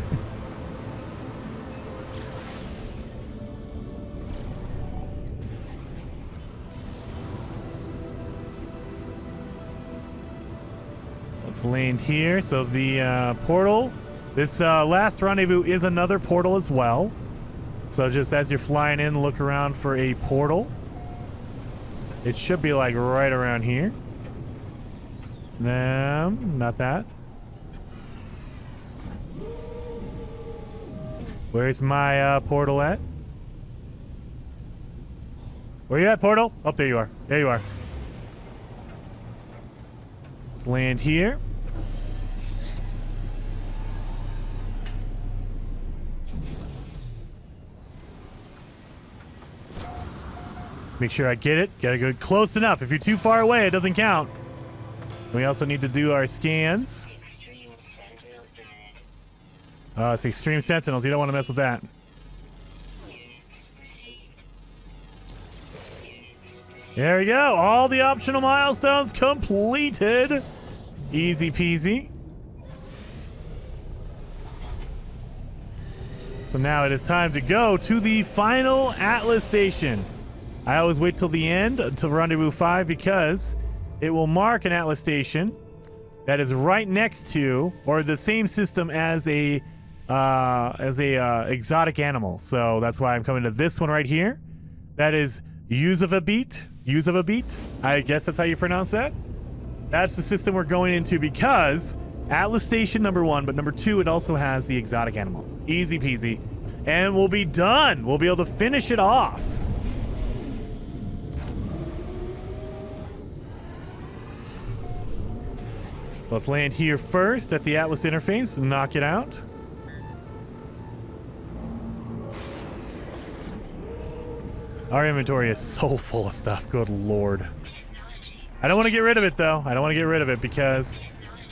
Let's land here. So the portal, this last rendezvous is another portal as well. So just as you're flying in, look around for a portal. It should be like right around here. No, not that. Where's my portal at? Where you at, portal? Oh, there you are. There you are. Let's land here. Make sure I get it. Gotta go close enough. If you're too far away, it doesn't count. We also need to do our scans. It's Extreme Sentinels. You don't want to mess with that. There we go. All the optional milestones completed. Easy peasy. So now it is time to go to the final Atlas Station. I always wait till the end, until Rendezvous 5, because it will mark an Atlas Station that is right next to, or the same system as a exotic animal. So that's why I'm coming to this one right here. That is Usavabit. I guess that's how you pronounce that. That's the system we're going into because Atlas Station number 1, but number 2, it also has the exotic animal. Easy peasy. And we'll be done. We'll be able to finish it off. Let's land here first at the Atlas interface and knock it out. Our inventory is so full of stuff. Good lord. I don't want to get rid of it, though. I don't want to get rid of it because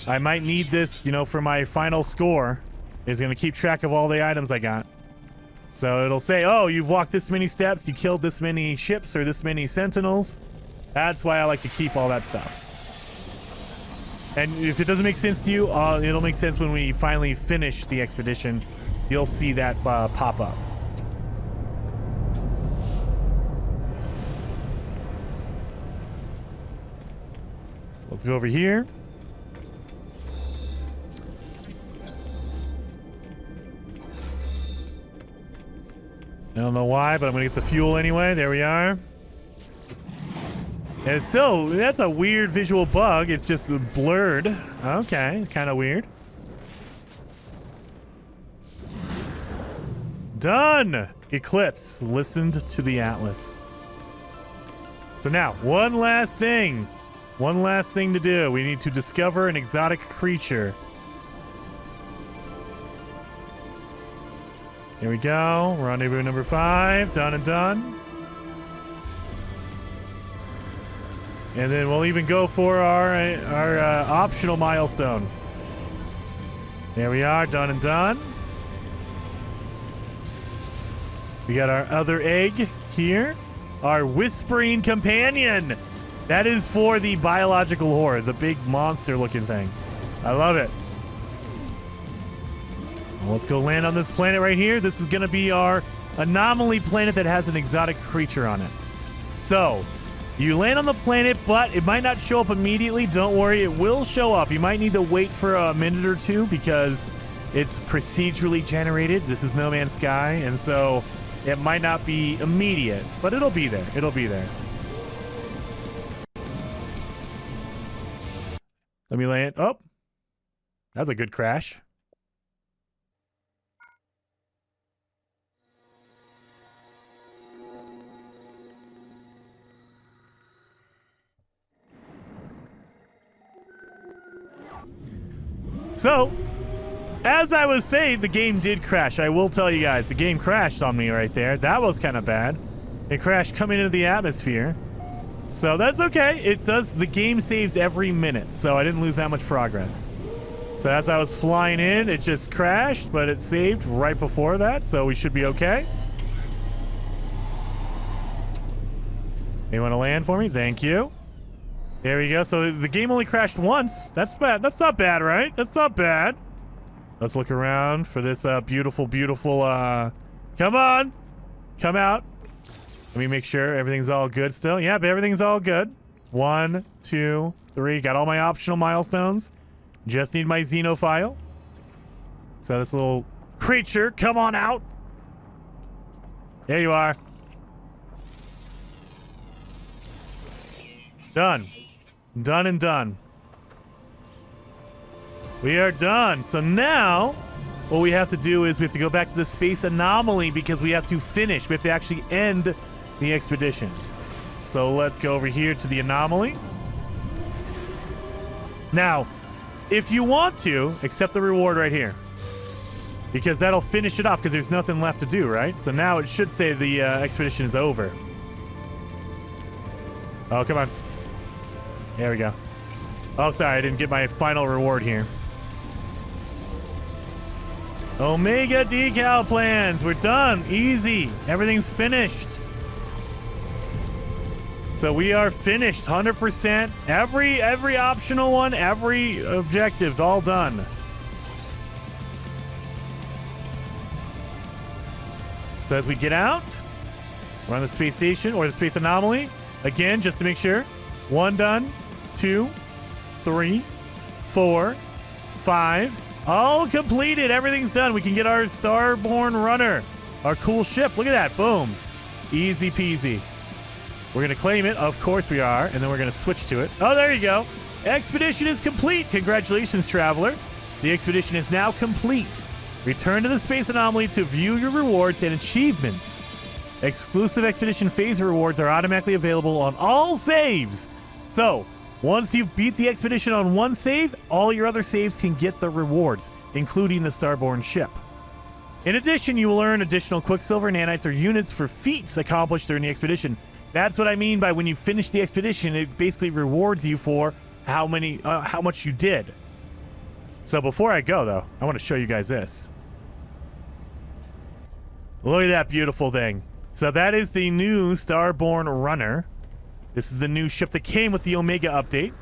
I might need this, you know, for my final score. It's going to keep track of all the items I got. So it'll say, oh, you've walked this many steps, you killed this many ships or this many sentinels. That's why I like to keep all that stuff. And if it doesn't make sense to you, it'll make sense when we finally finish the expedition. You'll see that pop up. So let's go over here. I don't know why, but I'm gonna get the fuel anyway. There we are. And it's still, that's a weird visual bug. It's just blurred. Okay, kind of weird. Done. Eclipse listened to the Atlas. So now, one last thing. One last thing to do. We need to discover an exotic creature. Here we go. Rendezvous number 5. Done and done. And then we'll even go for our optional milestone. There we are. Done and done. We got our other egg here. Our Whispering Companion. That is for the biological horde, the big monster-looking thing. I love it. Well, let's go land on this planet right here. This is going to be our Anomaly planet that has an exotic creature on it. So, you land on the planet, but it might not show up immediately. Don't worry, it will show up. You might need to wait for a minute or two because it's procedurally generated. This is No Man's Sky, and so it might not be immediate, but it'll be there. It'll be there. Let me land. Oh, that's a good crash. So, as I was saying, the game did crash. I will tell you guys, the game crashed on me right there. That was kind of bad. It crashed coming into the atmosphere. So that's okay. It does. The game saves every minute, so I didn't lose that much progress. So as I was flying in, it just crashed, but it saved right before that, so we should be okay. You want to land for me? Thank you. There we go. So the game only crashed once. That's bad. That's not bad, right? That's not bad. Let's look around for this beautiful, beautiful... Come on! Come out. Let me make sure everything's all good still. Yep, everything's all good. 1, 2, 3. Got all my optional milestones. Just need my Xenophile. So this little creature, come on out. There you are. Done. Done and done. We are done. So now, what we have to do is we have to go back to the space anomaly because we have to finish. We have to actually end the expedition. So let's go over here to the anomaly. Now, if you want to, accept the reward right here. Because that'll finish it off because there's nothing left to do, right? So now it should say the expedition is over. Oh, come on. There we go. Oh, sorry, I didn't get my final reward here. Omega decal plans. We're done. Easy. Everything's finished. So we are finished. 100%. Every optional one, every objective, all done. So as we get out, we're on the space station or the space anomaly. Again, just to make sure. 1 done. 2, 3, 4, 5. All completed. Everything's done. We can get our starborn runner. Our cool ship. Look at that. Boom. Easy peasy. We're going to claim it. Of course we are. And then we're going to switch to it. Oh, there you go. Expedition is complete. Congratulations, traveler. The expedition is now complete. Return to the space anomaly to view your rewards and achievements. Exclusive expedition phase rewards are automatically available on all saves. So, once you've beat the expedition on one save, all your other saves can get the rewards, including the starborn ship. In addition, you will earn additional Quicksilver, nanites, or units for feats accomplished during the expedition. That's what I mean by when you finish the expedition, it basically rewards you for how much you did. So before I go, though, I want to show you guys this. Look at that beautiful thing. So that is the new starborn runner. This is the new ship that came with the Omega update.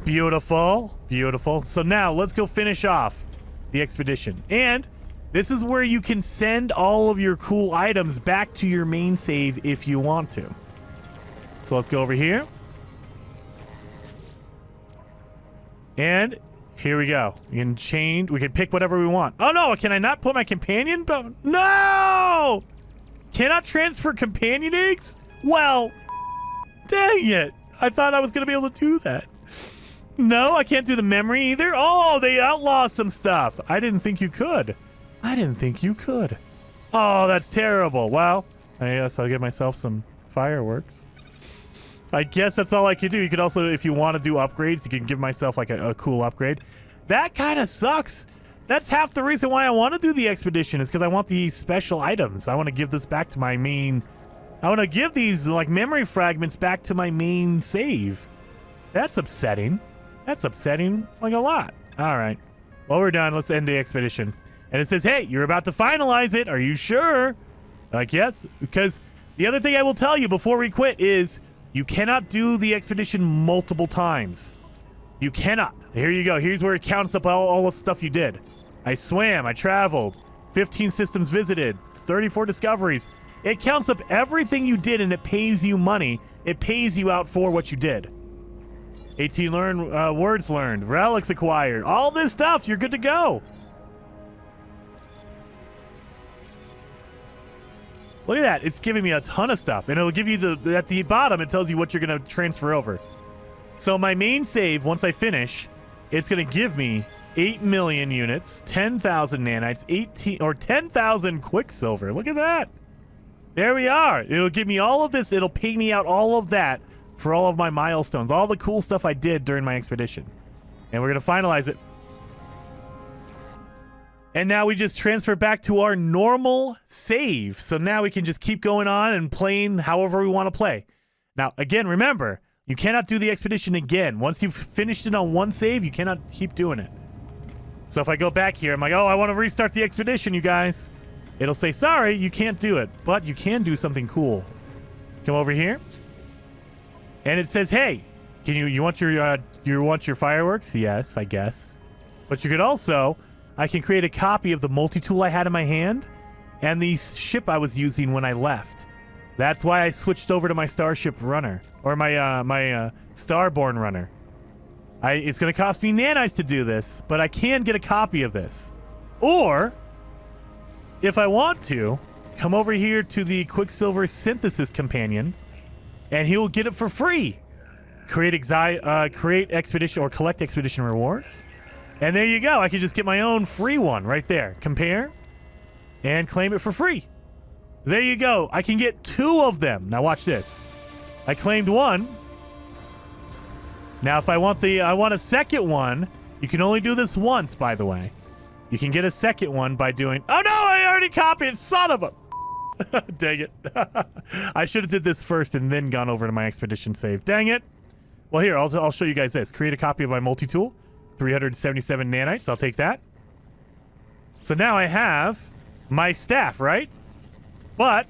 Beautiful. Beautiful. So now, let's go finish off the expedition. And this is where you can send all of your cool items back to your main save if you want to. So let's go over here. And here we go. We can pick whatever we want. Oh no, can I not put my companion? No! Cannot transfer companion eggs? Well... dang it. I thought I was going to be able to do that. No, I can't do the memory either. Oh, they outlawed some stuff. I didn't think you could. I didn't think you could. Oh, that's terrible. Well, I guess I'll give myself some fireworks. I guess that's all I could do. You could also, if you want to do upgrades, you can give myself like a cool upgrade. That kind of sucks. That's half the reason why I want to do the expedition is because I want these special items. I want to give this back to my main... I want to give these like memory fragments back to my main save. That's upsetting. That's upsetting like a lot. All right. Well, we're done. Let's end the expedition. And it says, hey, you're about to finalize it. Are you sure? Like, yes. Because the other thing I will tell you before we quit is you cannot do the expedition multiple times. You cannot. Here you go. Here's where it counts up all the stuff you did. I swam. I traveled. 15 systems visited. 34 discoveries. It counts up everything you did, and it pays you money. It pays you out for what you did. 18 words learned. Relics acquired. All this stuff. You're good to go. Look at that. It's giving me a ton of stuff. And it'll give you at the bottom, it tells you what you're going to transfer over. So my main save, once I finish, it's going to give me 8 million units, 10,000 nanites, 10,000 quicksilver. Look at that. There we are. It'll give me all of this. It'll pay me out all of that for all of my milestones, all the cool stuff I did during my expedition. And we're going to finalize it. And now we just transfer back to our normal save. So now we can just keep going on and playing however we want to play. Now, again, remember, you cannot do the expedition again. Once you've finished it on one save, you cannot keep doing it. So if I go back here, I'm like, oh, I want to restart the expedition, you guys. It'll say, sorry, you can't do it, but you can do something cool. Come over here. And it says, hey, can you want your fireworks? Yes, I guess. But you could also, I can create a copy of the multi-tool I had in my hand and the ship I was using when I left. That's why I switched over to my Starship runner, or my Starborn runner. It's going to cost me nanites to do this, but I can get a copy of this. Or, if I want to, come over here to the Quicksilver Synthesis Companion, and he will get it for free. Create expedition or collect expedition rewards. And there you go. I can just get my own free one right there. Compare and claim it for free. There you go. I can get 2 of them. Now watch this. I claimed 1. Now if I want a second one, you can only do this once, by the way. You can get a second one by doing... Oh no, I already copied it, son of a... Dang it. I should have did this first and then gone over to my expedition save. Dang it. Well, here, I'll show you guys this. Create a copy of my multi-tool. 377 nanites. I'll take that. So now I have my staff, right? But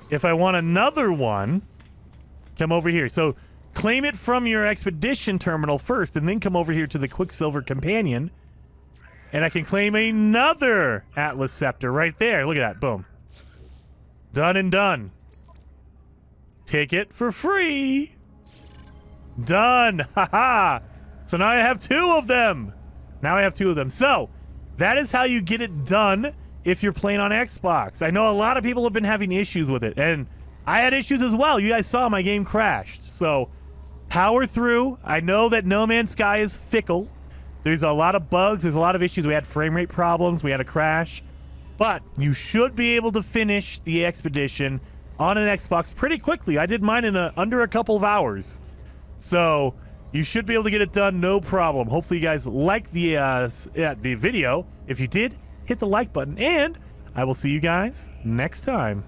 if I want another one, come over here. So claim it from your expedition terminal first and then come over here to the Quicksilver Companion. And I can claim another Atlas Scepter right there. Look at that. Boom. Done and done. Take it for free. Done. Haha. So now I have 2 of them. Now I have 2 of them. So that is how you get it done if you're playing on Xbox. I know a lot of people have been having issues with it, and I had issues as well. You guys saw my game crashed. So power through. I know that No Man's Sky is fickle. There's a lot of bugs. There's a lot of issues. We had frame rate problems. We had a crash. But you should be able to finish the expedition on an Xbox pretty quickly. I did mine in under a couple of hours. So you should be able to get it done, no problem. Hopefully you guys liked the video. If you did, hit the like button, and I will see you guys next time.